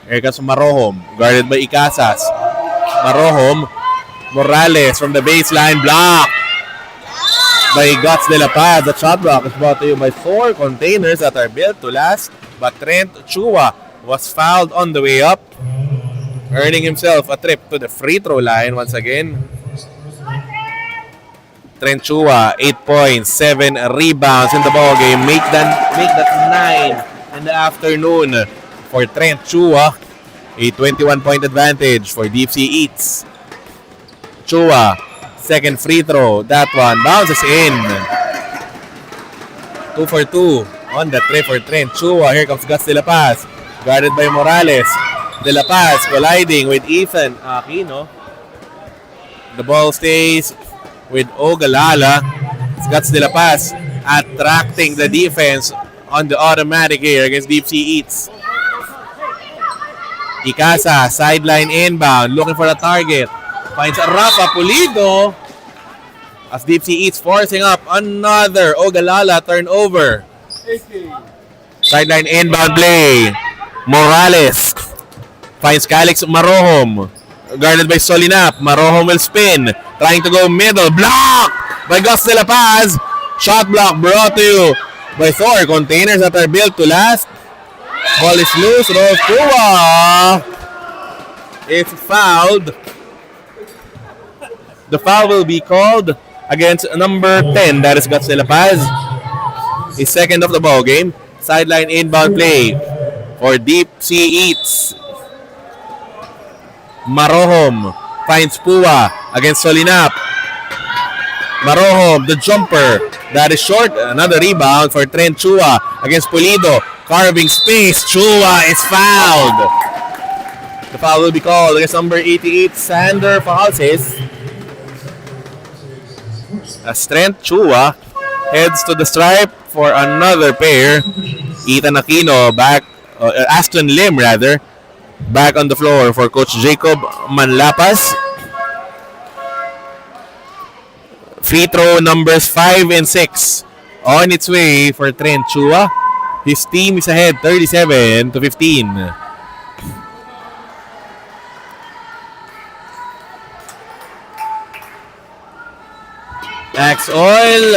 Here comes Marohom, guarded by Icasas. Marohom, Morales from the baseline, block by Guts De La Paz. The shot block is brought to you by 4 containers that are built to last. But Trent Chua was fouled on the way up, earning himself a trip to the free throw line once again. Trent Chua, 8 points, 7 rebounds in the ball game. Make that 9 in the afternoon for Trent Chua. A 21-point advantage for Deepsea.eats. Chua, second free throw. That one bounces in. 2 for 2 on the trip for Trent Chua. Here comes Gus De La Paz, guarded by Morales. De La Paz colliding with Ethan Aquino. The ball stays with Ogalala. It's Guts De La Paz attracting the defense on the automatic here against Deepsea.eats. Icasa, sideline inbound, looking for a target. Finds Rafa Pulido as Deepsea.eats forcing up another Ogalala turnover. Sideline inbound play. Morales finds Calix Marohom, guarded by Solinap. Marohom will spin, trying to go middle. Block by Gus De La Paz. Shot block brought to you by 4 containers that are built to last. Ball is loose. Rosua is fouled. The foul will be called against number 10. That is Gus De La Paz. His second of the ball game. Sideline inbound play for Deepsea.eats. Marohom finds Pua against Solinap. Marohom, the jumper. That is short. Another rebound for Trent Chua against Pulido. Carving space. Chua is fouled. The foul will be called against number 88, Sander Falses. As Trent Chua heads to the stripe for another pair. Ethan Aquino Aston Lim rather, back on the floor for Coach Jacob Manlapas. Free throw numbers 5 and 6 on its way for Trent Chua. His team is ahead 37-15. Axe Oil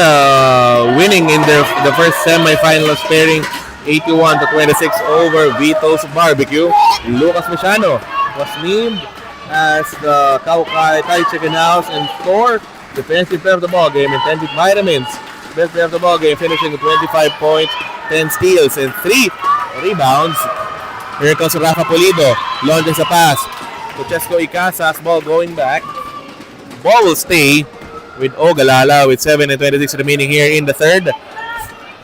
winning in the first semifinals pairing 81-26 over Vito's Barbecue. Lucas Machano was named as the Kaukai Thai Chicken House and Store defensive player of the ball game and 10 vitamins. Best player of the ball game, finishing with 25 points, 10 steals, and 3 rebounds. Here comes Rafa Pulido. Launches a pass to Chesco Icasa's ball going back. Ball will stay with Ogalala with 7:26 remaining here in the third.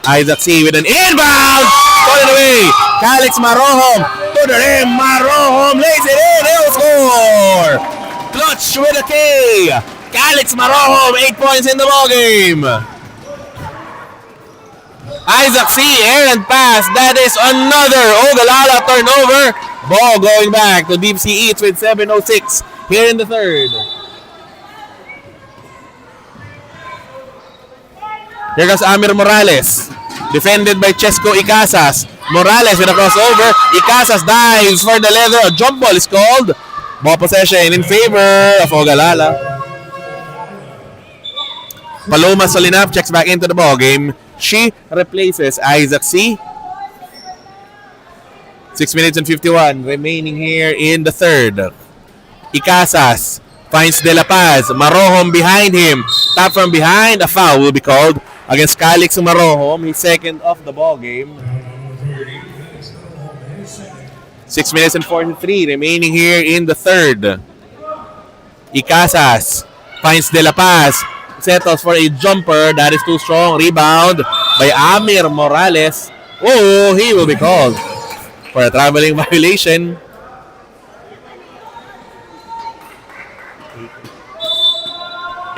Isaac C with an inbound! Stolen away! Calix Marohom to the rim. Marohom lays it in. He'll score! Clutch with a K. Calix Marohom, 8 points in the ball game. Isaac C, errant pass. That is another Ogalala turnover. Ball going back to Deepsea.eats with 7:06 here in the third. Here comes Amir Morales. Defended by Chesco Icasas. Morales with a crossover. Icasas dives for the leather. A jump ball is called. Ball possession in favor of Ogalala. Paloma Solinap checks back into the ball game. She replaces Isaac C. 6 minutes and 51 remaining here in the third. Icasas finds De La Paz. Marohom behind him. Tap from behind. A foul will be called against Calix Marohom. His second of the ball game. 6 minutes and 43 remaining here in the third. Icasas finds De La Paz. Settles for a jumper that is too strong. Rebound by Amir Morales. Oh, he will be called for a traveling violation.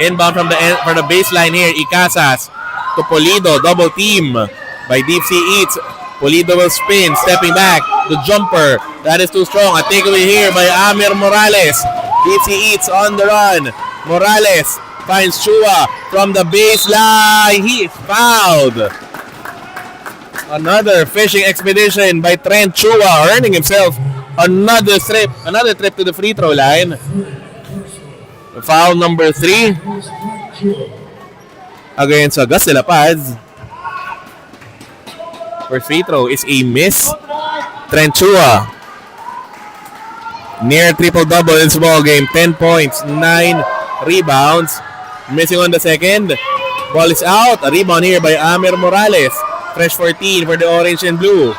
Inbound from the baseline here. Icasas to Pulido. Double team by Deepsea.eats. Pulido will spin. Stepping back. The jumper. That is too strong. A takeaway here by Amir Morales. Deepsea.eats on the run. Morales finds Chua from the baseline. He is fouled. Another fishing expedition by Trent Chua, earning himself another trip to the free throw line. Foul number 3 against Gus De La Paz. First free throw is a miss. Trent Chua near triple-double in this ball game. 10 points, 9 rebounds. Missing on the second. Ball is out. A rebound here by Amir Morales. Fresh 14 for the orange and blue.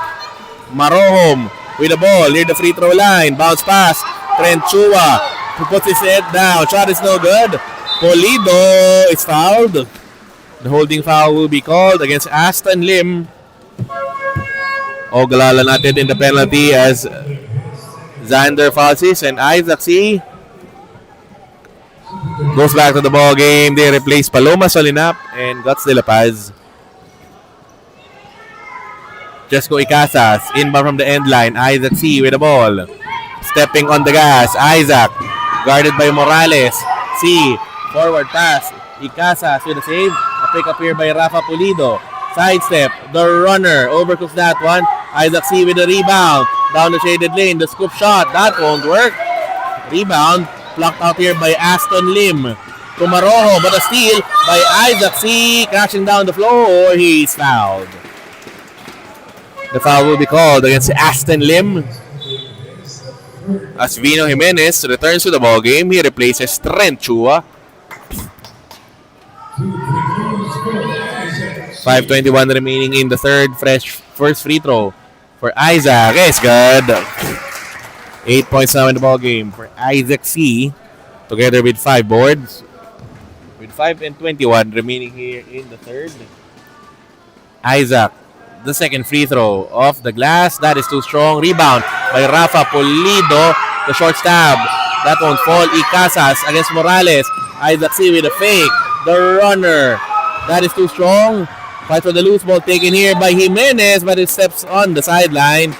Marohom with the ball near the free throw line. Bounce pass. Trent Chua who puts his head down. Shot is no good. Pulido is fouled. The holding foul will be called against Aston Lim. Ogalala natin in the penalty as Xander Falsis and Isaac C. Goes back to the ball game. They replace Paloma Solinap and Guts De La Paz. Chesco Icasas inbound from the end line. Isaac C with the ball. Stepping on the gas. Isaac guarded by Morales. C forward pass. Icasas with a save. A pick up here by Rafa Pulido. Sidestep. The runner overcooks that one. Isaac C with the rebound. Down the shaded lane. The scoop shot. That won't work. Rebound. Blocked out here by Aston Lim. To Maroho, but a steal by Isaac C. Crashing down the floor. He's fouled. The foul will be called against Aston Lim. As Vino Jimenez returns to the ball game, he replaces Trent Chua. 5:21 remaining in the third. First free throw for Isaac. It's good. 8 points now in the ball game for Isaac C. Together with 5 boards. With 5:21 remaining here in the third. Isaac, the second free throw off the glass. That is too strong. Rebound by Rafa Pulido to The short stab. That won't fall. Icasas against Morales. Isaac C with a fake. The runner. That is too strong. Fight for the loose ball taken here by Jimenez, but it steps on the sideline.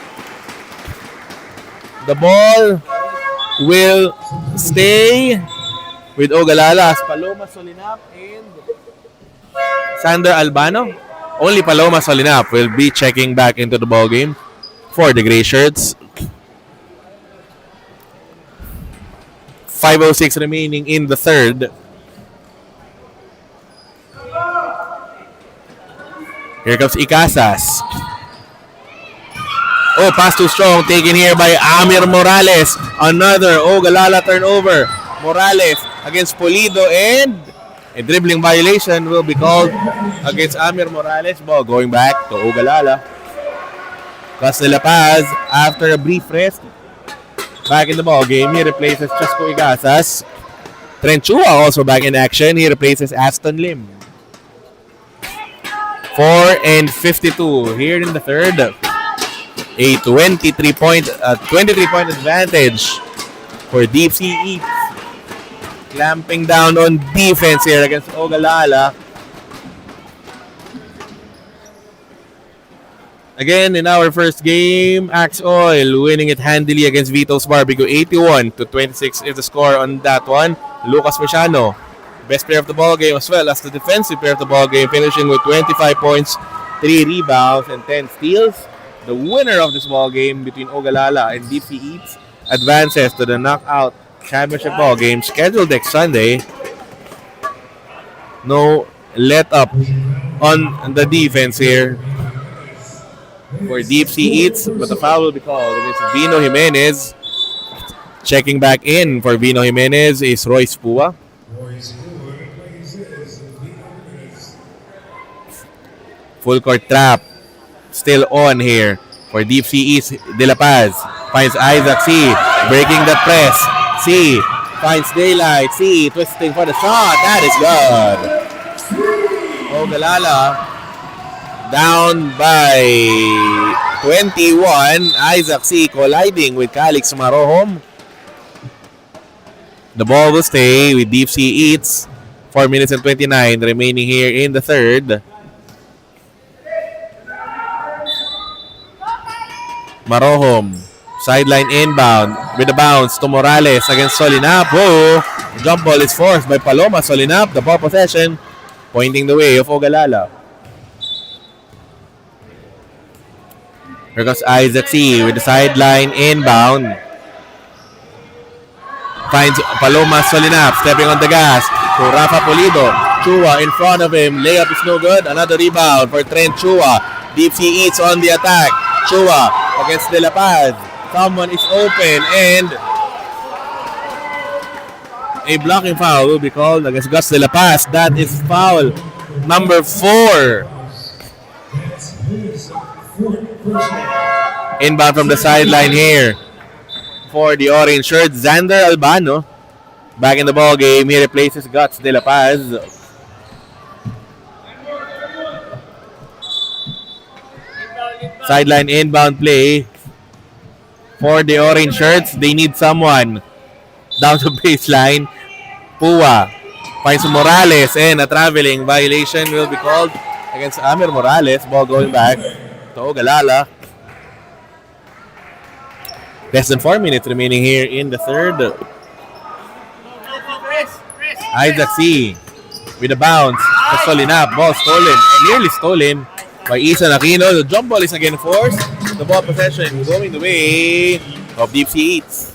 The ball will stay with Ogalala. Paloma Solinap and Sander Albano. Only Paloma Solinap will be checking back into the ball game for the Gray Shirts. 5:06 remaining in the third. Here comes Icasas. Oh, pass too strong. Taken here by Amir Morales. Another Ogalala turnover. Morales against Pulido and a dribbling violation will be called against Amir Morales. Ball going back to Ogalala. Gus de La Paz, after a brief rest, back in the ball game. He replaces Chesco Icasas. Trent Chua also back in action. He replaces Aston Lim. 4:52 here in the third. A 23-point advantage for Deepsea.eats. Clamping down on defense here against Ogalala. Again, in our first game, Axe Oil winning it handily against Vito's Barbecue. 81-26 is the score on that one. Lucas Machano, best player of the ball game as well as the defensive player of the ball game, finishing with 25 points, 3 rebounds, and 10 steals. The winner of this ball game between Ogalala and Deepsea.eats advances to the knockout championship ball game scheduled next Sunday. No let up on the defense here for Deepsea.eats, but the foul will be called against Vino Jimenez. Checking back in for Vino Jimenez is Royce Pua. Full court trap still on here for Deepsea.eats. De La Paz finds Isaac C. Breaking the press. C finds daylight. C twisting for the shot. That is good. Ogalala down by 21. Isaac C colliding with Calix Marohom. The ball will stay with Deepsea.eats. 4 minutes and 29 remaining here in the third. Marohom, sideline inbound with a bounce to Morales against Solinap. Whoa! Jump ball is forced by Paloma Solinap. The ball possession pointing the way of Ogalala. Here comes Isaac C with the sideline inbound. Finds Paloma Solinap stepping on the gas to Rafa Pulido. Chua in front of him. Layup is no good. Another rebound for Trent Chua. Deepsea.eats on the attack. Chua against De La Paz. Someone is open and a blocking foul will be called against Gus De La Paz. That is foul number 4. Inbound from the sideline here for the orange shirt. Xander Albano back in the ball game. He replaces Gus De La Paz. Sideline inbound play for the orange shirts. They need someone down to baseline. Pua finds Morales and a traveling violation will be called against Amir Morales. Ball going back to Ogalala. Less than 4 minutes remaining here in the third. Isaac C with a bounce to Solinap. Ball stolen, nearly stolen by Ethan Aquino. The jump ball is again forced. The ball possession going the way of Deepsea.eats.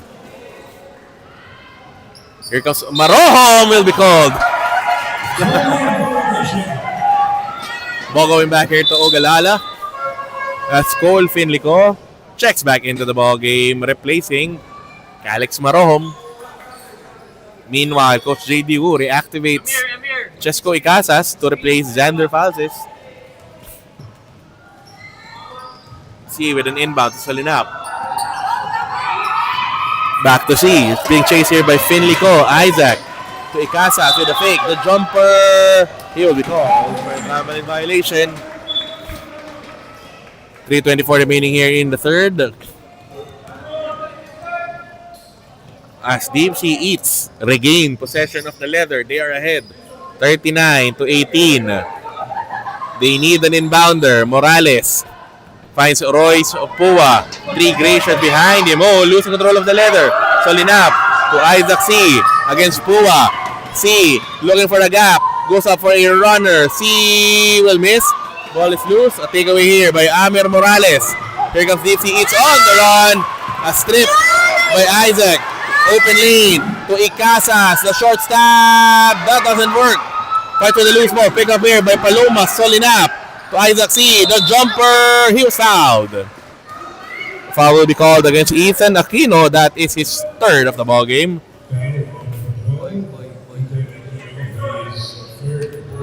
Here comes Marohom will be called. Ball going back here to Ogalala. That's Cole Finlico. Checks back into the ball game, replacing Calix Marohom. Meanwhile, Coach J.D. Wu reactivates Chesco Icasas to replace Xander Falses. C with an inbound to Solinap. Back to C. It's being chased here by Finlico. Isaac to Icasas with a fake. The jumper. He will be called for a traveling violation. 3:24 remaining here in the third. as Deepsea.eats regain possession of the leather. They are ahead 39-18. They need an inbounder. Morales finds Royce Opua. 3 Gracious behind him. Oh, losing control of the leather. Solinap to Isaac C. Against Pua. C looking for a gap. Goes up for a runner. C will miss. Ball is loose. A takeaway here by Amir Morales. Here comes Deepsea.eats on the run. A strip by Isaac. Open lane to Icasas. The short stab. That doesn't work. Fight for the loose ball. Pick up here by Paloma. Solinap to Isaac C. The jumper. He was fouled. Foul will be called against Ethan Aquino. That is his third of the ball game.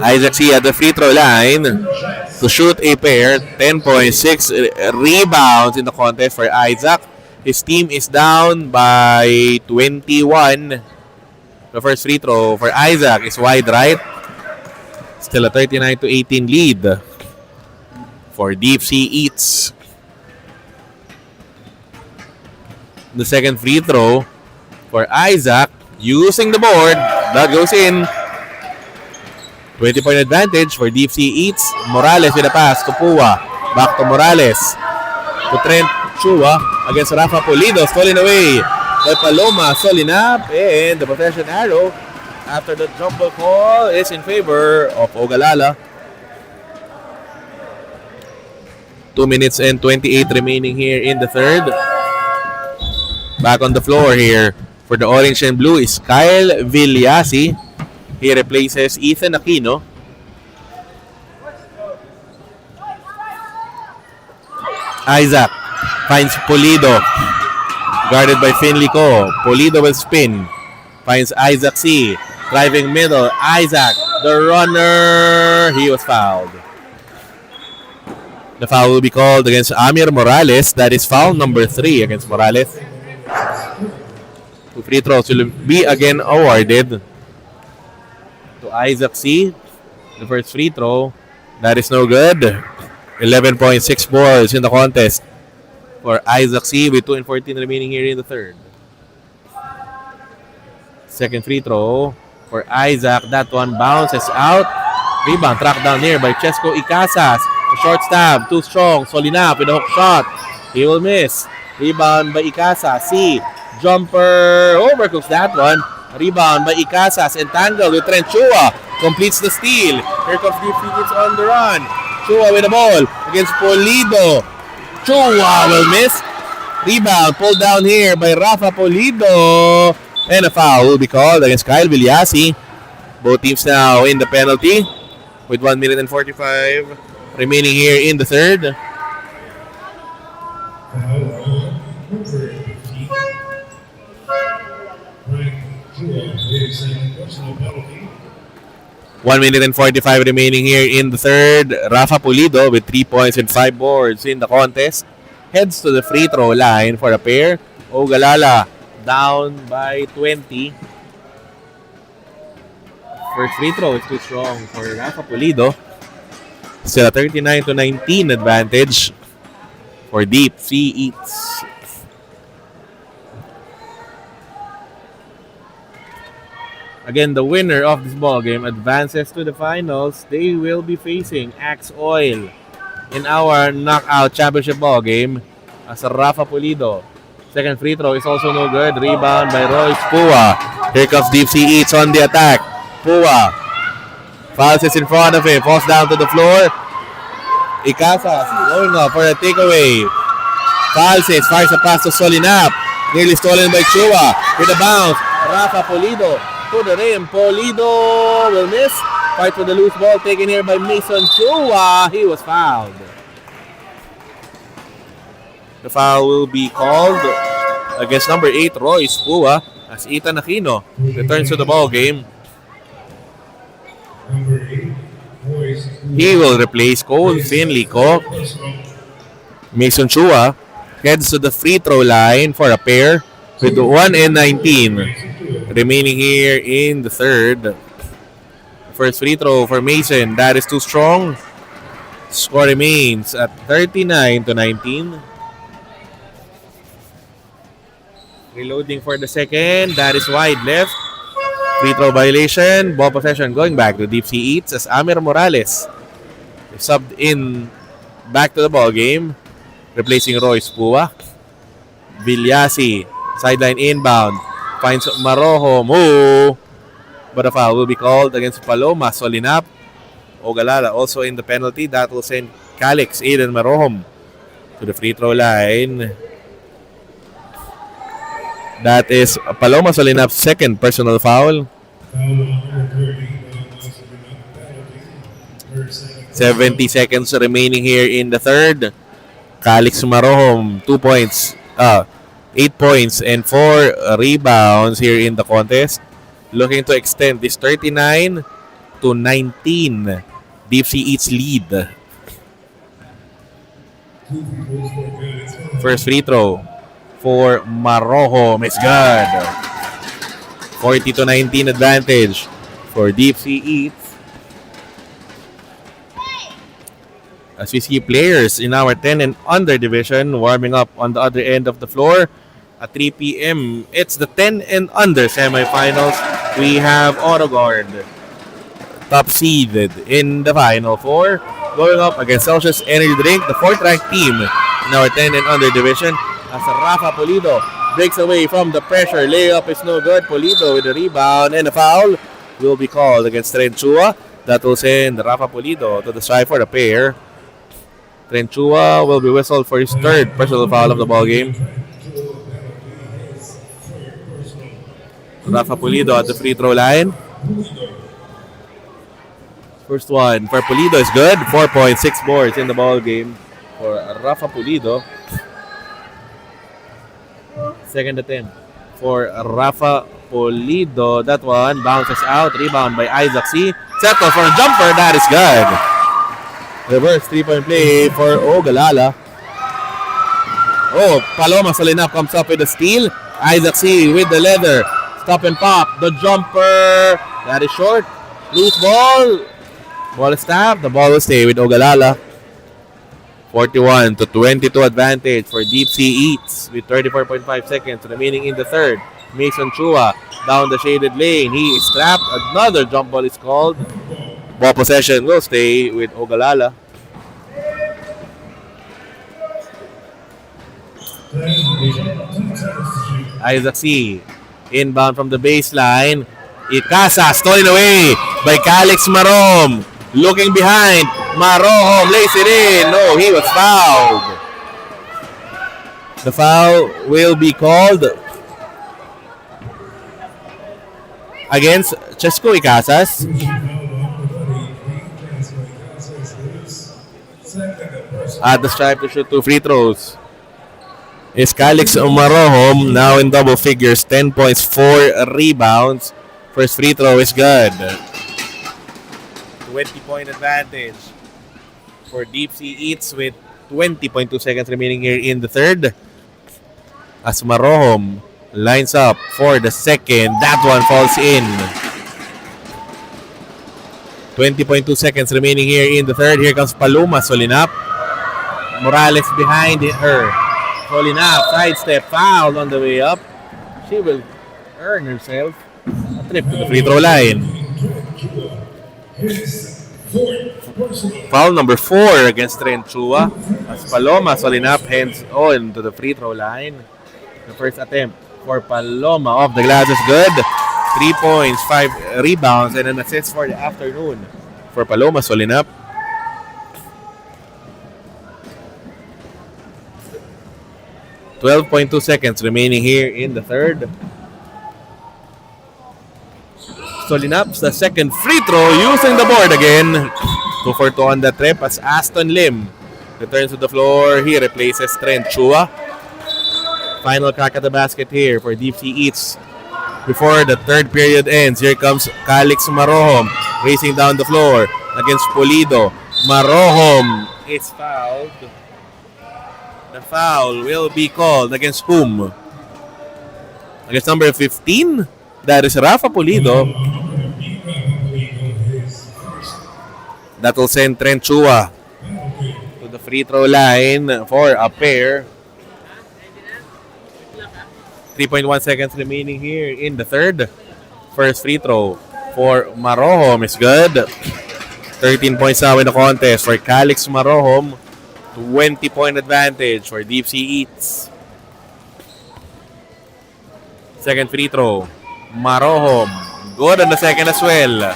Isaac C at the free throw line to shoot a pair. 10.6 rebounds in the contest for Isaac. His team is down by 21. The first free throw for Isaac is wide right. Still a 39-18 lead for Deepsea.eats. The second free throw for Isaac using the board. That goes in. 20-point advantage for Deepsea.eats. Morales with a pass to Pua. Back to Morales. To Trent Chua against Rafa Pulido. Stolen away by Paloma. Solinap. And the possession arrow after the jump ball call is in favor of Ogalala. 2 minutes and 28 remaining here in the third. Back on the floor here for the orange and blue is Kyle Villasi. He replaces Ethan Aquino. Isaac finds Pulido. Guarded by Finley Co. Pulido will spin. Finds Isaac C. Driving middle. Isaac, the runner. He was fouled. The foul will be called against Amir Morales. That is foul number 3 against Morales. 2 free throws will be again awarded to Isaac C. The first free throw. That is no good. 11.6 balls in the contest for Isaac C. with 2 and 14 remaining here in the third. Second free throw for Isaac. That one bounces out. Rebound tracked down here by Chesco Icasas. A short stab. Too strong. Solinap with a hook shot. He will miss. Rebound by Icasas. C. Jumper. Overcooks that one. Rebound by Icasas. Entangled with Trent Chua. Completes the steal. Here comes Deepsea.eats on the run. Chua with the ball against Pulido. Chua will miss. Rebound pulled down here by Rafa Pulido. And a foul will be called against Kyle Villasi. Both teams now in the penalty with 1 minute and 45 remaining here in the third. One minute and 45 remaining here in the third. Rafa Pulido with 3 points and 5 boards in the contest heads to the free throw line for a pair. Ogalala down by 20. First free throw is too strong for Rafa Pulido. Still a 39-19 advantage for Deepsea.eats. Again, the winner of this ball game advances to the finals. They will be facing Axe Oil in our knockout championship ball game as Rafa Pulido. Second free throw is also no good. Rebound by Royce Pua. Here comes Deepsea.eats on the attack. Pua fouls is in front of him. Falls down to the floor. Icasas going up for a takeaway. Fouls fires a pass to Solinap. Nearly stolen by Chua. With a bounce. Rafa Pulido to the rim. Pulido will miss. Fight for the loose ball taken here by Mason Chua. He was fouled. The foul will be called against number 8, Royce Pua, as Ethan Aquino returns to the ball game. He will replace Cole Finley Co. Mason Chua heads to the free throw line for a pair with 1 and 19 remaining here in the third. First free throw for Mason. That is too strong. Score remains at 39-19. Reloading for the second. That is wide left. Free throw violation. Ball possession going back to Deepsea.eats as Amir Morales is subbed in back to the ball game. Replacing Royce Pua. Villasi. Sideline inbound. Finds Maroho. Move. But a foul will be called against Paloma. Solinap. Ogalala also in the penalty. That will send Calix, Aiden Marohom to the free throw line. That is Paloma Solinap's second personal foul. 70 seconds remaining here in the third. Calix Marohom, 2 points. 8 points and 4 rebounds here in the contest. Looking to extend this 39-19 Deepsea.eats lead. First free throw for Marohom is good. 40-19 advantage for Deepsea.eats. As we see players in our 10 and under division warming up on the other end of the floor. At 3 p.m., it's the 10 and under semifinals. We have Autoguard, top seeded in the Final Four, going up against Celsius Energy Drink, the 4th ranked team in our 10 and under division. As Rafa Pulido breaks away from the pressure, layup is no good. Pulido with a rebound and a foul will be called against Trenchua. That will send Rafa Pulido to the stripe for the pair. Trenchua will be whistled for his third personal foul of the ball game. Rafa Pulido at the free throw line. First one for Pulido is good. 4.6 boards in the ball game for Rafa Pulido. Second attempt for Rafa Pulido. That one bounces out. Rebound by Isaac C. Settle for a jumper. That is good. Reverse 3-point play for Ogalala. Oh, Paloma Solinap comes up with a steal. Isaac C with the leather. Stop and pop. The jumper. That is short. Loose ball. Ball is tapped. The ball will stay with Ogalala. 41-22 advantage for Deepsea.eats with 34.5 seconds remaining in the third. Mason Chua down the shaded lane. He is trapped. Another jump ball is called. Ball possession will stay with Ogalala. Isaac C. Inbound from the baseline. Ikasa stolen away by Calix Marom. Looking behind. Marohom lays it in. No, he was fouled. The foul will be called against Chesco Icasas. At the stripe to shoot 2 free throws is Calix Marohom, now in double figures, 10 points, 4 rebounds. First free throw is good. 20-point advantage for Deepsea.eats with 20.2 seconds remaining here in the third. As Marohom lines up for the second. That one falls in. 20.2 seconds remaining here in the third. Here comes Paloma Solinap. Morales behind her. Solinap, sidestep, foul on the way up. She will earn herself a trip to the free throw line. Foul number 4 against Trenchua as Paloma Solinap heads on to the free throw line. The first attempt for Paloma off the glass is good. 3 points, 5 rebounds, and an assist for the afternoon for Paloma Solinap. .2 seconds remaining here in the third. Solinap's the second free throw using the board again. 2 for 2 on the trip as Aston Lim returns to the floor. He replaces Trent Chua. Final crack at the basket here for Deepsea.eats. Before the third period ends, here comes Calix Marohom racing down the floor against Pulido. Marohom is fouled. The foul will be called against whom? Against number 15? That is Rafa Pulido. That will send Trent Chua to the free throw line for a pair. 3.1 seconds remaining here in the third. First free throw for Marohom is good. 13 points now in the contest for Calix Marohom. 20-point advantage for Deepsea.eats. Second free throw. Marohom. Good on the second as well.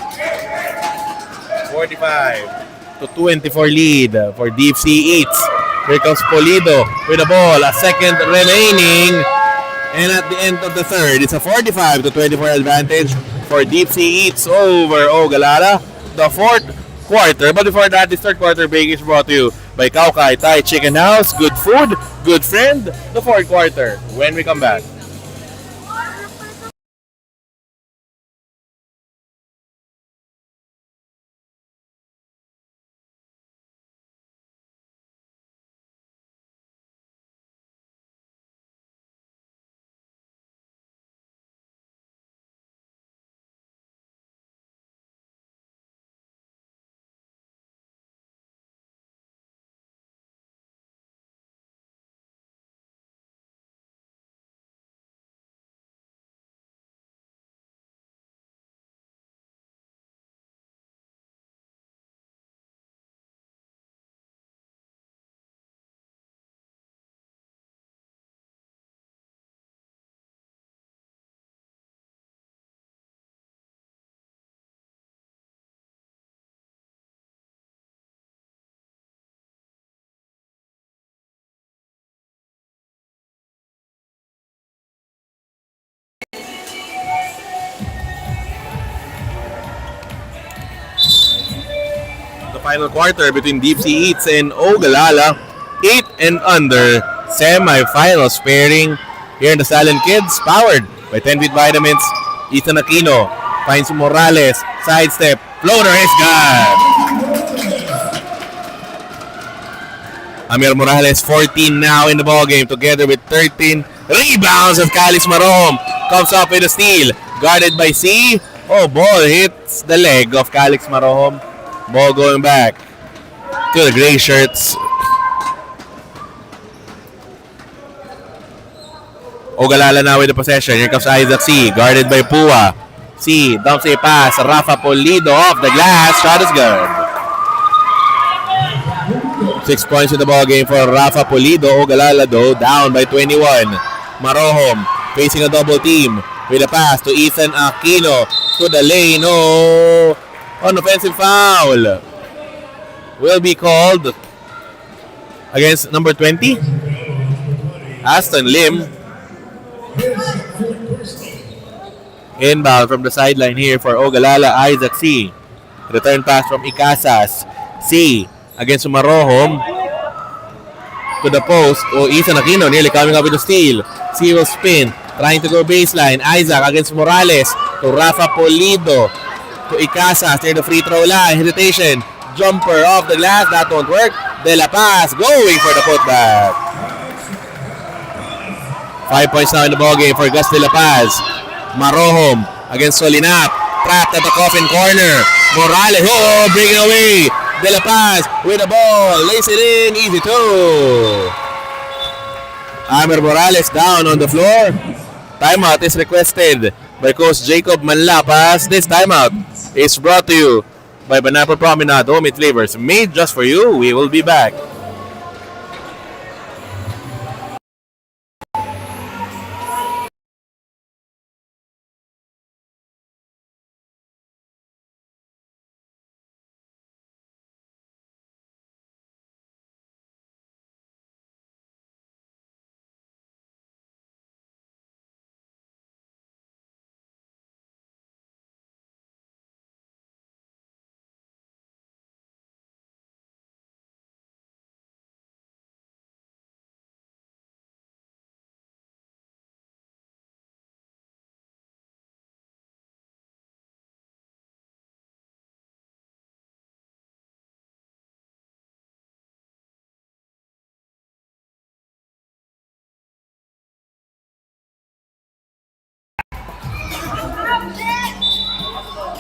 45 to 24 lead for Deepsea.eats. Here comes Polido with the ball. A second remaining. And at the end of the third, it's a 45 to 24 advantage for Deepsea.eats over Ogalala. The fourth quarter. But before that, this third quarter break is brought to you by Kaukai Thai Chicken House. Good food, good friend. The fourth quarter when we come back. Final quarter between Deepsea.eats and Ogalala. 8 and under semi-finals pairing here in the Stallion Kids, powered by 10 Feet Vitamins. Ethan Aquino finds Morales, sidestep, floater is good. Amir Morales 14 now in the ballgame together with 13 rebounds of Calix Marohom. Comes up with a steal, guarded by C. Oh, ball hits the leg of Calix Marohom. Ball going back to the gray shirts. Ogalala now with the possession. Here comes Isaac C. Guarded by Pua. C dumps a pass. Rafa Polido off the glass. Shot is good. 6 points in the ball game for Rafa Polido. Ogalala though down by 21. Marohom facing a double team with a pass to Ethan Aquino to the lane. Oh, an offensive foul will be called against number 20, Aston Lim. Inbound from the sideline here for Ogalala, Isaac C. Return pass from Icasas. C against Marohom to the post. Oh, Ethan Aquino nearly coming up with a steal. C will spin, trying to go baseline. Isaac against Morales to Rafa Polido. To Icasas near the free throw line. Hesitation. Jumper off the glass. That won't work. De La Paz going for the putback. 5 points now in the ballgame for Gus De La Paz. Marohom against Solinap. Trapped at the coffin corner. Morales. Oh, breaking away. De La Paz with the ball. Lays it in. Easy two. Amir Morales down on the floor. Timeout is requested by Coach Jacob Manlapas. This timeout is brought to you by Banapple Promenade Homemade Flavors, made just for you. We will be back.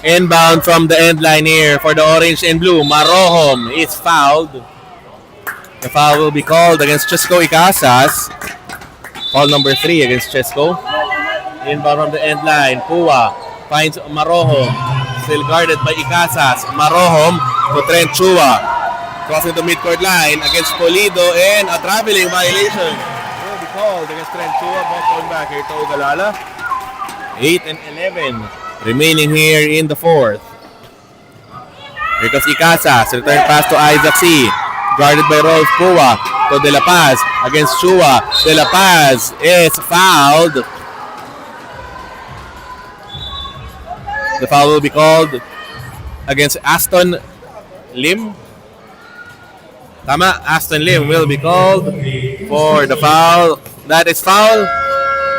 Inbound from the end line here for the orange and blue. Marohom is fouled. The foul will be called against Chesco Icasas. Foul number 3 against Chesco. Inbound from the end line. Pua finds Marohom. Still guarded by Icasas. Marohom to Trent Chua. Crossing the midcourt line against Polido and a traveling violation will be called against Trent Chua. Ball going back here to Ogalala. 8 and 11 remaining here in the fourth. Here comes Icasas. Return pass to Isaac C. Guarded by Rolf Pua to De La Paz against Chua. De La Paz is fouled. The foul will be called against Aston Lim. Tama, Aston Lim will be called for the foul. That is foul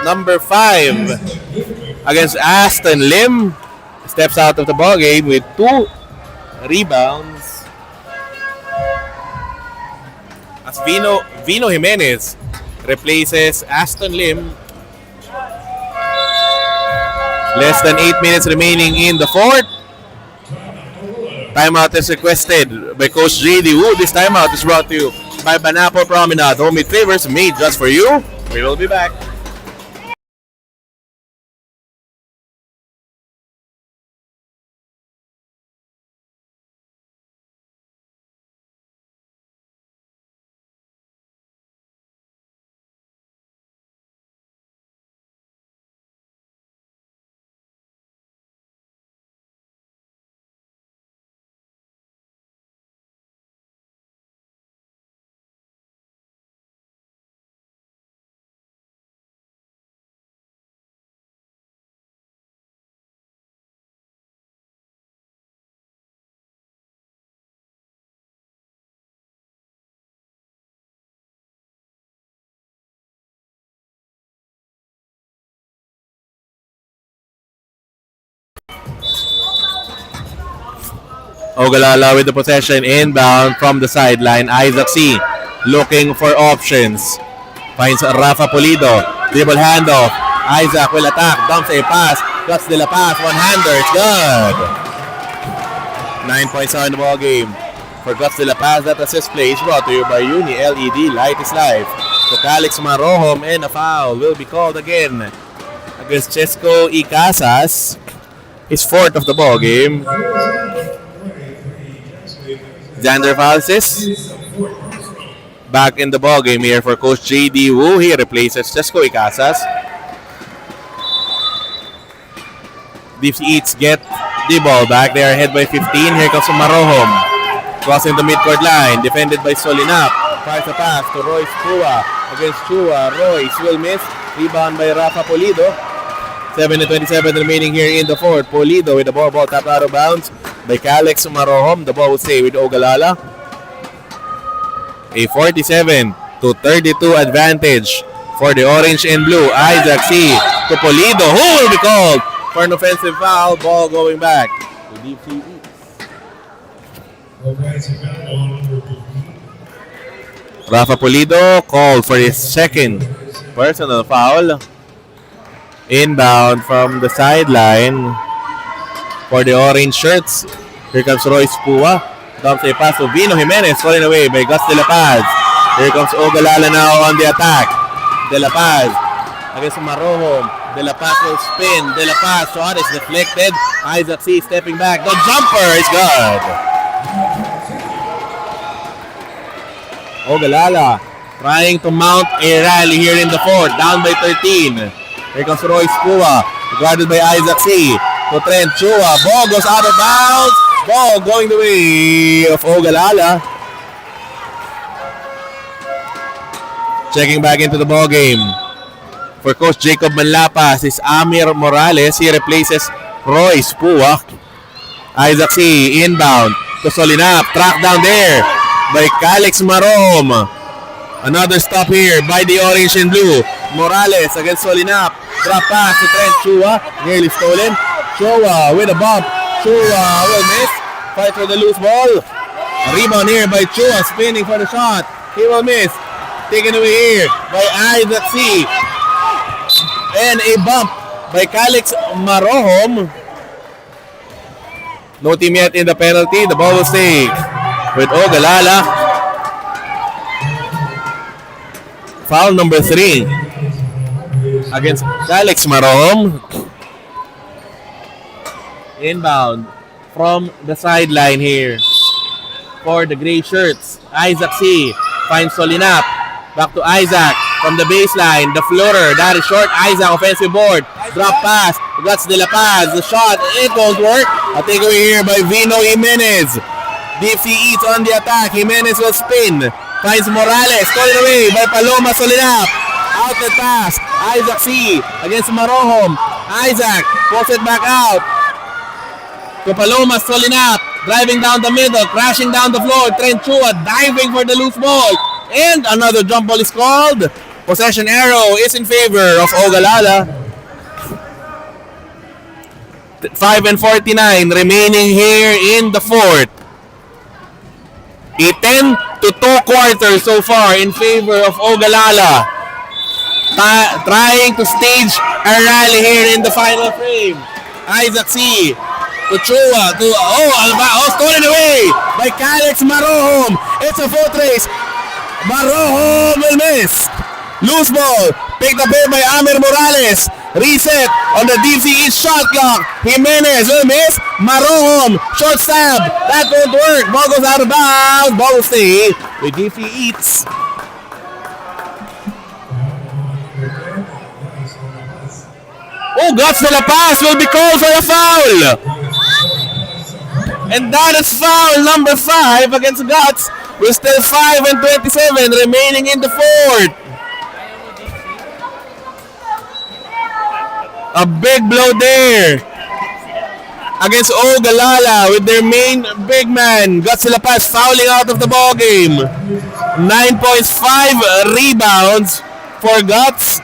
number 5 against Aston Lim. Steps out of the ball game with 2 rebounds. As Vino Jimenez replaces Aston Lim. Less than 8 minutes remaining in the fourth. Timeout is requested by Coach JD Wu. This timeout is brought to you by Banapo Promenade. Homemade flavors made just for you. We will be back. Ogalala with the possession inbound from the sideline. Isaac C. looking for options. Finds Rafa Polido. Dribble handoff. Isaac will attack. Dumps a pass. Cuts De La Paz. One-hander. It's good. 9 points on the ball game. For Guts De La Paz, that assist play is brought to you by Uni LED. Light is life. So Calix Marohom and a foul will be called again against Chesco Icasas. His fourth of the ball game. Xander Falsis back in the ball game here for Coach JD Wu. He replaces Chesco Icasas. Deepsea.eats get the ball back. They are ahead by 15. Here comes Marohom. Crossing the midcourt line. Defended by Solinap. Fires a pass to Royce Chua against Chua. Royce will miss. Rebound by Rafa Polido. 7:27 remaining here in the fourth. Polido with the ball tapped out of bounds by Calix Marohom. The ball will stay with Ogalala. A 47-32 advantage for the orange and blue. Isaac C. to Polido, who will be called for an offensive foul. Ball going back to Deepsea.eats. Rafa Polido called for his second personal foul. Inbound from the sideline for the orange shirts. Here comes Royce Pua. Dumps a pass to Vino Jimenez, falling away by Gus De La Paz. Here comes Ogalala now on the attack. De La Paz against Marohom. De La Paz will spin. De La Paz shot is deflected. Isaac C. stepping back. The jumper is good. Ogalala trying to mount a rally here in the fourth. Down by 13. Here comes Royce Pua, guarded by Isaac C. to Trent Chua. Ball goes out of bounds. Ball going the way of Ogalala. Checking back into the ball game for Coach Jacob Manlapas is Amir Morales. He replaces Royce Pua. Isaac C. inbound to Solinap. Track down there by Calix Marohom. Another stop here by the orange and blue. Morales against Solinap. Drop pass to Trent Chua. Nearly stolen. Chua with a bump. Chua will miss. Fight for the loose ball. A rebound here by Chua. Spinning for the shot. He will miss. Taken away here by Isaac C. And a bump by Calix Marohom. No team yet in the penalty. The ball will stay with Ogalala. Foul number 3. against Alex Marom. Inbound from the sideline here for the gray shirts. Isaac C. finds Solinap. Back to Isaac from the baseline. The floater. That is short. Isaac offensive board. Drop pass. Guts de la Paz. The shot. It won't work. A takeaway here by Vino Jimenez. Deepsea.eats on the attack. Jimenez will spin. Finds Morales. Stolen away by Paloma Solinap. Outlet pass. Isaac C. against Marohom. Isaac pulls it back out to Paloma Solinap. Driving down the middle. Crashing down the floor. Trent Chua diving for the loose ball. And another jump ball is called. Possession arrow is in favor of Ogalala. 5:49 remaining here in the fourth. A 10-2 quarter so far in favor of Ogalala. Trying to stage a rally here in the final frame. Isaac C. to Chua. Stolen away by Calix Marohom. It's a foot race. Marohom will miss. Loose ball. Picked up here by Amer Morales. Reset on the Deepsea.eats shot clock. Jimenez will miss. Marohom. Short stab. That won't work. Ball goes out of bounds. Ball will stay with Deepsea.eats. Guts de la Paz will be called for a foul. And that is foul number 5 against Guts. With still 5:27 remaining in the fourth. A big blow there against Ogalala with their main big man. Guts de la Paz fouling out of the ball game. 9.5 rebounds for Guts.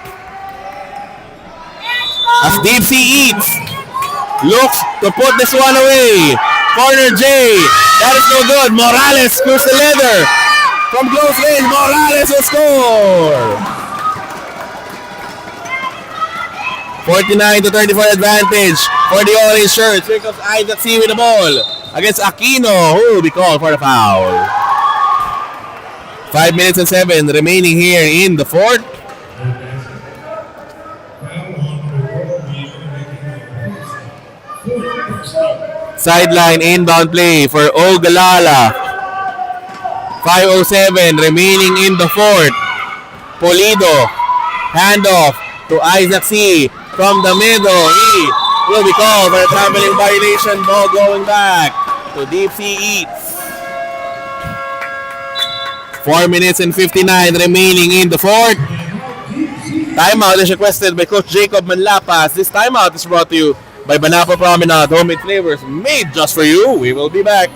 As Deepsea.eats looks to put this one away. Corner J. That is no good. Morales screws the leather. From close range, Morales will score. 49-34 advantage for the orange shirts. Here comes Isaac C with the ball against Aquino, who will be called for the foul. 5 minutes and 7 remaining here in the fourth. Sideline inbound play for Ogalala. 5:07 remaining in the fourth. Polido. Handoff to Isaac C. From the middle. He will be called for a traveling violation. Ball going back to Deepsea.eats. 4 minutes and 59 remaining in the fourth. Timeout is requested by Coach Jacob Manlapas. This timeout is brought to you by Banapa Promenade, homemade flavors made just for you. We will be back.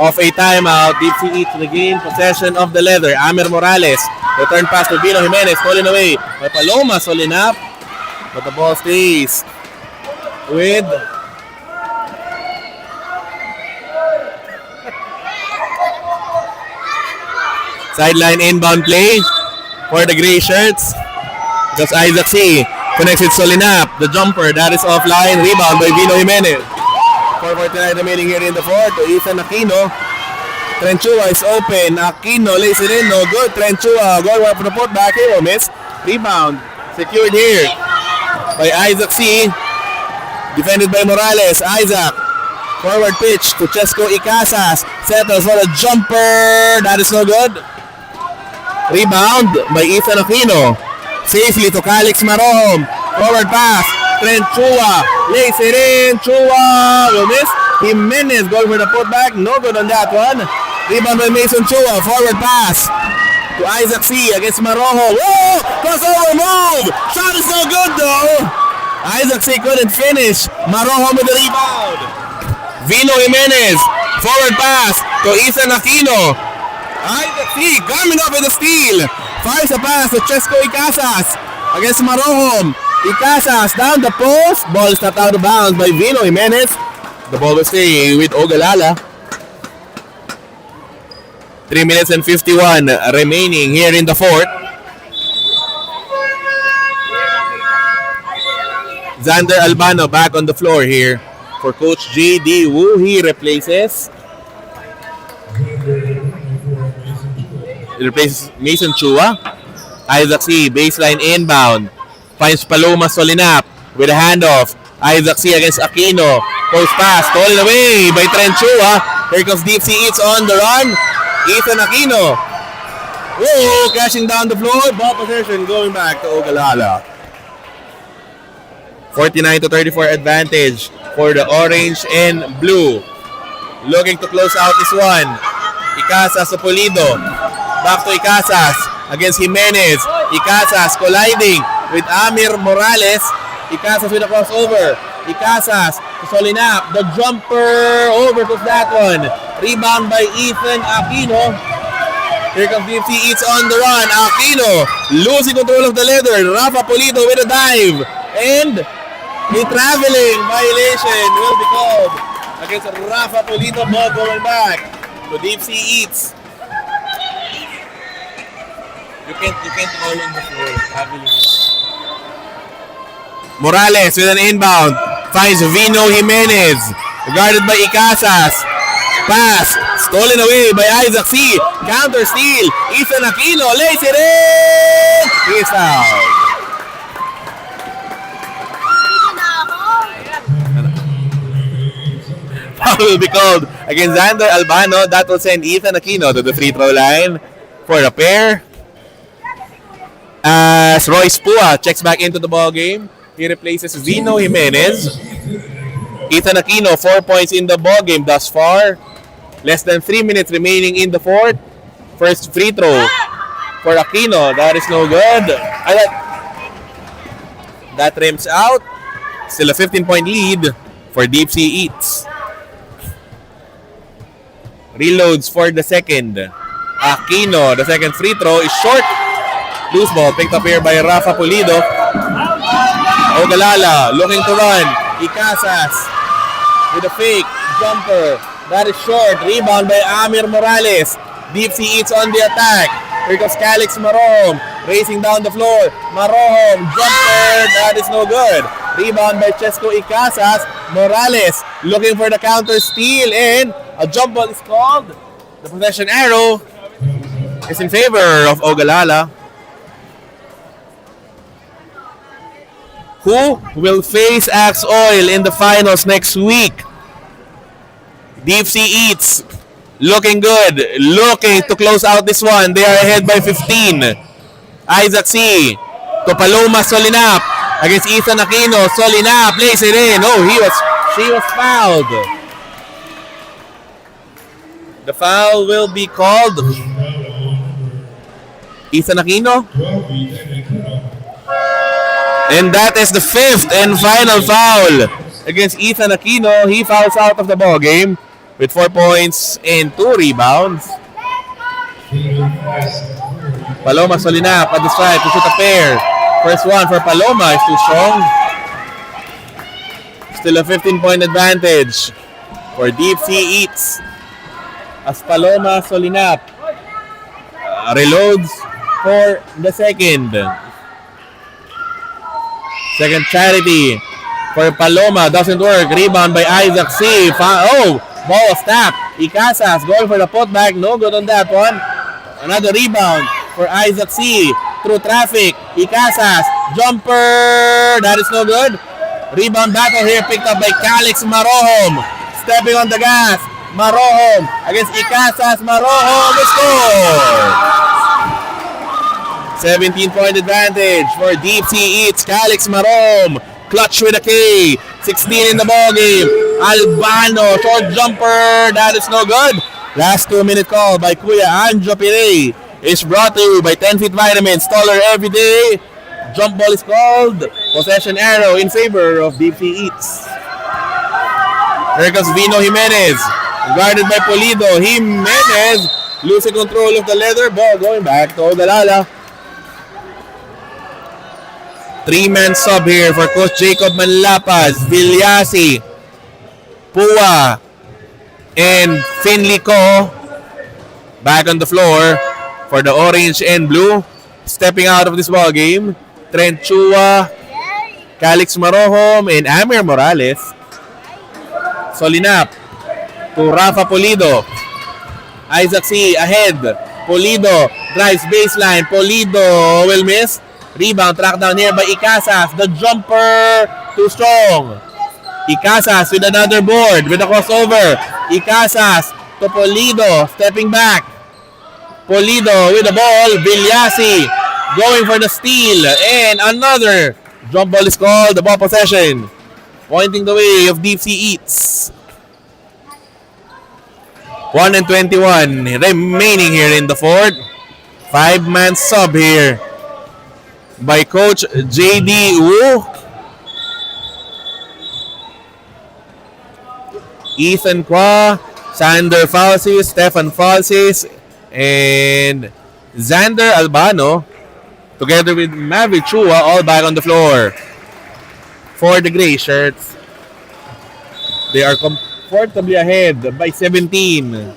Off a timeout, Deepsea.eats regain possession of the leather. Amer Morales, return pass to Vino Jimenez, stolen away by Paloma Solinap, but the ball stays with sideline inbound play for the gray shirts. Because Isaac C connects with Solinap, the jumper that is offline, rebound by Vino Jimenez. 4:49 remaining here in the fourth to Ethan Aquino. Trent Chua is open. Aquino lays it in. No good. Trent Chua going for the putback here. Miss. Rebound. Secured here by Isaac C. Defended by Morales. Isaac. Forward pitch to Chesco Icasas. Settles for a jumper. That is no good. Rebound by Ethan Aquino. Safely to Calix Marohom. Forward pass Trent Chua. Lays it in. Chua will miss. Jimenez going for the putback. No good on that one. Rebound by Mason Chua. Forward pass to Isaac C. against Marojo. Whoa! Crossover move! Shot is no good though. Isaac C. couldn't finish. Marojo with the rebound. Vino Jimenez. Forward pass to Ethan Aquino. Isaac C. coming up with a steal. Fires a pass to Chesco Icasas against Marojo. Icasas down the post. Ball is not out of bounds by Vino Jimenez. The ball will stay with Ogalala. 3 minutes and 51 remaining here in the fourth. Xander Albano back on the floor here for Coach J.D. Wu. He replaces Mason Chua. Isaac C. baseline inbound. Finds Paloma Solinap with a handoff. Isaac C. against Aquino. Post pass stolen away by Trent Chua. Here comes Deepsea.eats on the run. Ethan Aquino. Whoa, crashing down the floor. Ball possession going back to Ogalala. 49-34 advantage for the orange and blue. Looking to close out this one. Icasas to Pulido. Back to Icasas against Jimenez. Icasas colliding with Amir Morales. Icasas with a crossover. Icasas to Solinap. The jumper overtook that one. Rebound by Ethan Aquino. Here comes Deepsea.eats on the run. Aquino losing control of the leather. Rafa Pulido with a dive. And a traveling violation will be called against Rafa Pulido. Ball going back to Deepsea.eats. You can't roll on the floor. Traveling. Morales with an inbound. Finds Vino Jimenez. Guarded by Icasas. Pass. Stolen away by Isaac C. Counter steal. Ethan Aquino lays it in. He's out. Foul will be called against Xander Albano. That will send Ethan Aquino to the free throw line for the pair. As Royce Pua checks back into the ball game. He replaces Vino Jimenez. Ethan Aquino, 4 points in the ball game thus far. Less than 3 minutes remaining in the fourth. First free throw for Aquino. That is no good. That rims out. Still a 15-point lead for Deepsea.eats. Reloads for the second. Aquino, the second free throw is short. Loose ball picked up here by Rafa Pulido. Ogalala looking to run. Icasas with a fake jumper. That is short. Rebound by Amir Morales. Deepsea.eats on the attack. Here comes Calix Marom. Racing down the floor. Marom. Jumper. That is no good. Rebound by Chesco Icasas. Morales looking for the counter steal. And a jump ball is called. The possession arrow is in favor of Ogalala. Who will face Axe Oil in the finals next week? Deepsea.eats looking good, looking to close out this one. They are ahead by 15. Isaac C. to Paloma Solinap against Ethan Aquino. Solinap plays it in. Oh, she was fouled. The foul will be called. Ethan Aquino. And that is the fifth and final foul against Ethan Aquino. He fouls out of the ball game with 4 points and 2 rebounds. Paloma Solinap at the stripe to shoot a pair. First one for Paloma is too strong. Still a 15-point advantage for Deepsea.eats as Paloma Solinap reloads for the second. Second charity for Paloma. Doesn't work. Rebound by Isaac C. Ball tapped. Icasas going for the putback. No good on that one. Another rebound for Isaac C. Through traffic. Icasas. Jumper. That is no good. Rebound battle here picked up by Calix Marohom. Stepping on the gas. Marohom against Icasas. Marohom is score. 17-point advantage for Deepsea.eats. Calix Marom Clutch with a K. 16 in the ball game. Albano, short jumper. That is no good. Last 2-minute call by Kuya Anjo Pirey is brought to you by 10 Feet Vitamins. Taller every day. Jump ball is called. Possession arrow in favor of Deepsea.eats. Here comes Vino Jimenez. Guarded by Pulido. Jimenez losing control of the leather ball. Going back to Ogalala. 3-man sub here for Coach Jacob Manlapas. Villasi, Pua, and Finley Ko back on the floor for the orange and blue. Stepping out of this ball game, Trent Chua, Calix Marohom, and Amir Morales. Solinap to Rafa Pulido. Isaac C. ahead. Pulido drives baseline. Pulido will miss. Rebound, track down here by Icasas. The jumper, too strong. Icasas with another board with a crossover. Icasas to Pulido, stepping back. Pulido with the ball. Villasi going for the steal. And another jump ball is called. The ball possession, pointing the way of Deepsea.eats. 1:21 remaining here in the fourth. 5-man sub here by Coach J.D. Wu. Ethan Kwa, Sander Falsis, Stefan Falsis, and Xander Albano, together with Maverick Chua, all back on the floor. For the gray shirts, they are comfortably ahead by 17.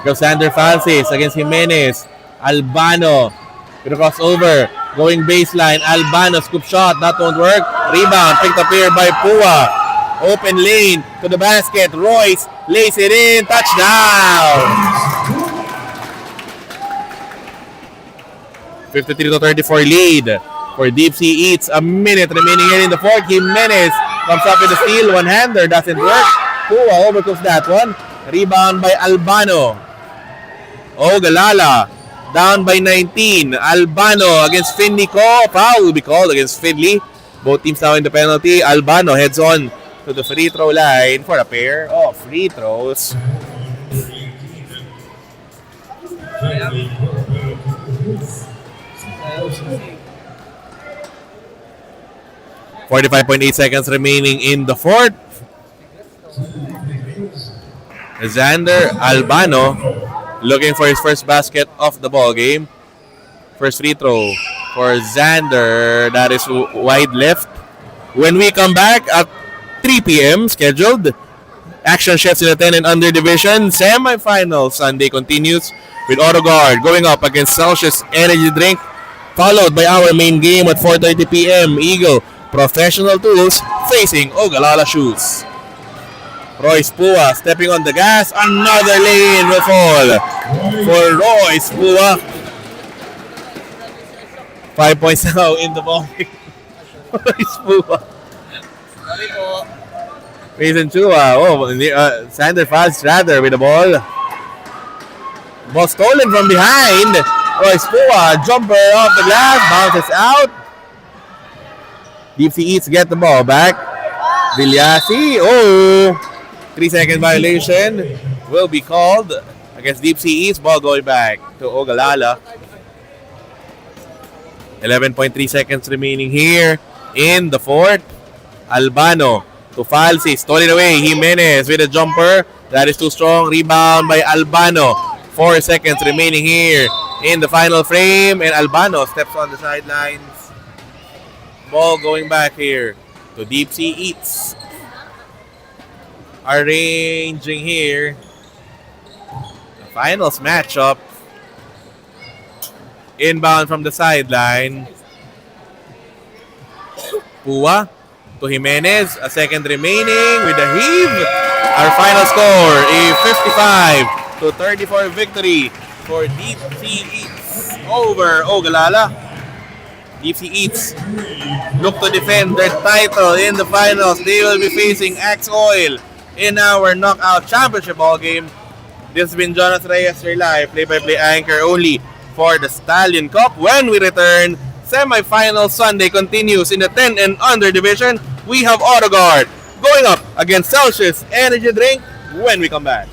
Sander Falsis against Jimenez. Albano with a crossover. Going baseline. Albano scoop shot. That won't work. Rebound picked up here by Pua. Open lane to the basket. Royce lays it in. Touchdown. 53-34 lead for Deepsea.eats. A minute remaining here in the fourth. Jimenez comes up with a steal. One-hander doesn't work. Pua overcooks that one. Rebound by Albano. Ogalala down by 19. Albano against Finley Ko. Foul will be called against Finley. Both teams now in the penalty. Albano heads on to the free throw line for a pair of free throws. 45.8 seconds remaining in the fourth. Xander Albano looking for his first basket of the ball game. First free throw for Xander. That is wide left. When we come back at 3 p.m. scheduled, action shifts in the 10 and under division. Semi-final Sunday continues with AutoGuard going up against Celsius Energy Drink, followed by our main game at 4:30 p.m. Eagle Professional Tools facing Ogalala Shoes. Royce Pua stepping on the gas. Another lane will fall for Royce Pua. 5 points now in the ball game. Royce Pua. Mason Chua. Sander Fals rather with the ball. Ball stolen from behind. Royce Pua. Jumper off the glass. Bounces out. Deepsea.eats get the ball back. Villasi. 3-second violation will be called against Deepsea.eats. Ball going back to Ogalala. 11.3 seconds remaining here in the fourth. Albano to Falsi. Stolen away. Jimenez with a jumper. That is too strong. Rebound by Albano. 4 seconds remaining here in the final frame. And Albano steps on the sidelines. Ball going back here to Deepsea.eats. Arranging here the finals matchup. Inbound from the sideline. Pua to Jimenez. A second remaining with a heave. Our final score, a 55-34 victory for Deepsea.eats over Ogalala. Deepsea.eats look to defend their title in the finals. They will be facing Axe Oil in our knockout championship ball game. This has been Jonas Reyes, your live play-by-play anchor only for the Stallion Cup. When we return, semi-final Sunday continues in the 10 and under division. We have AutoGuard going up against Celsius Energy Drink when we come back.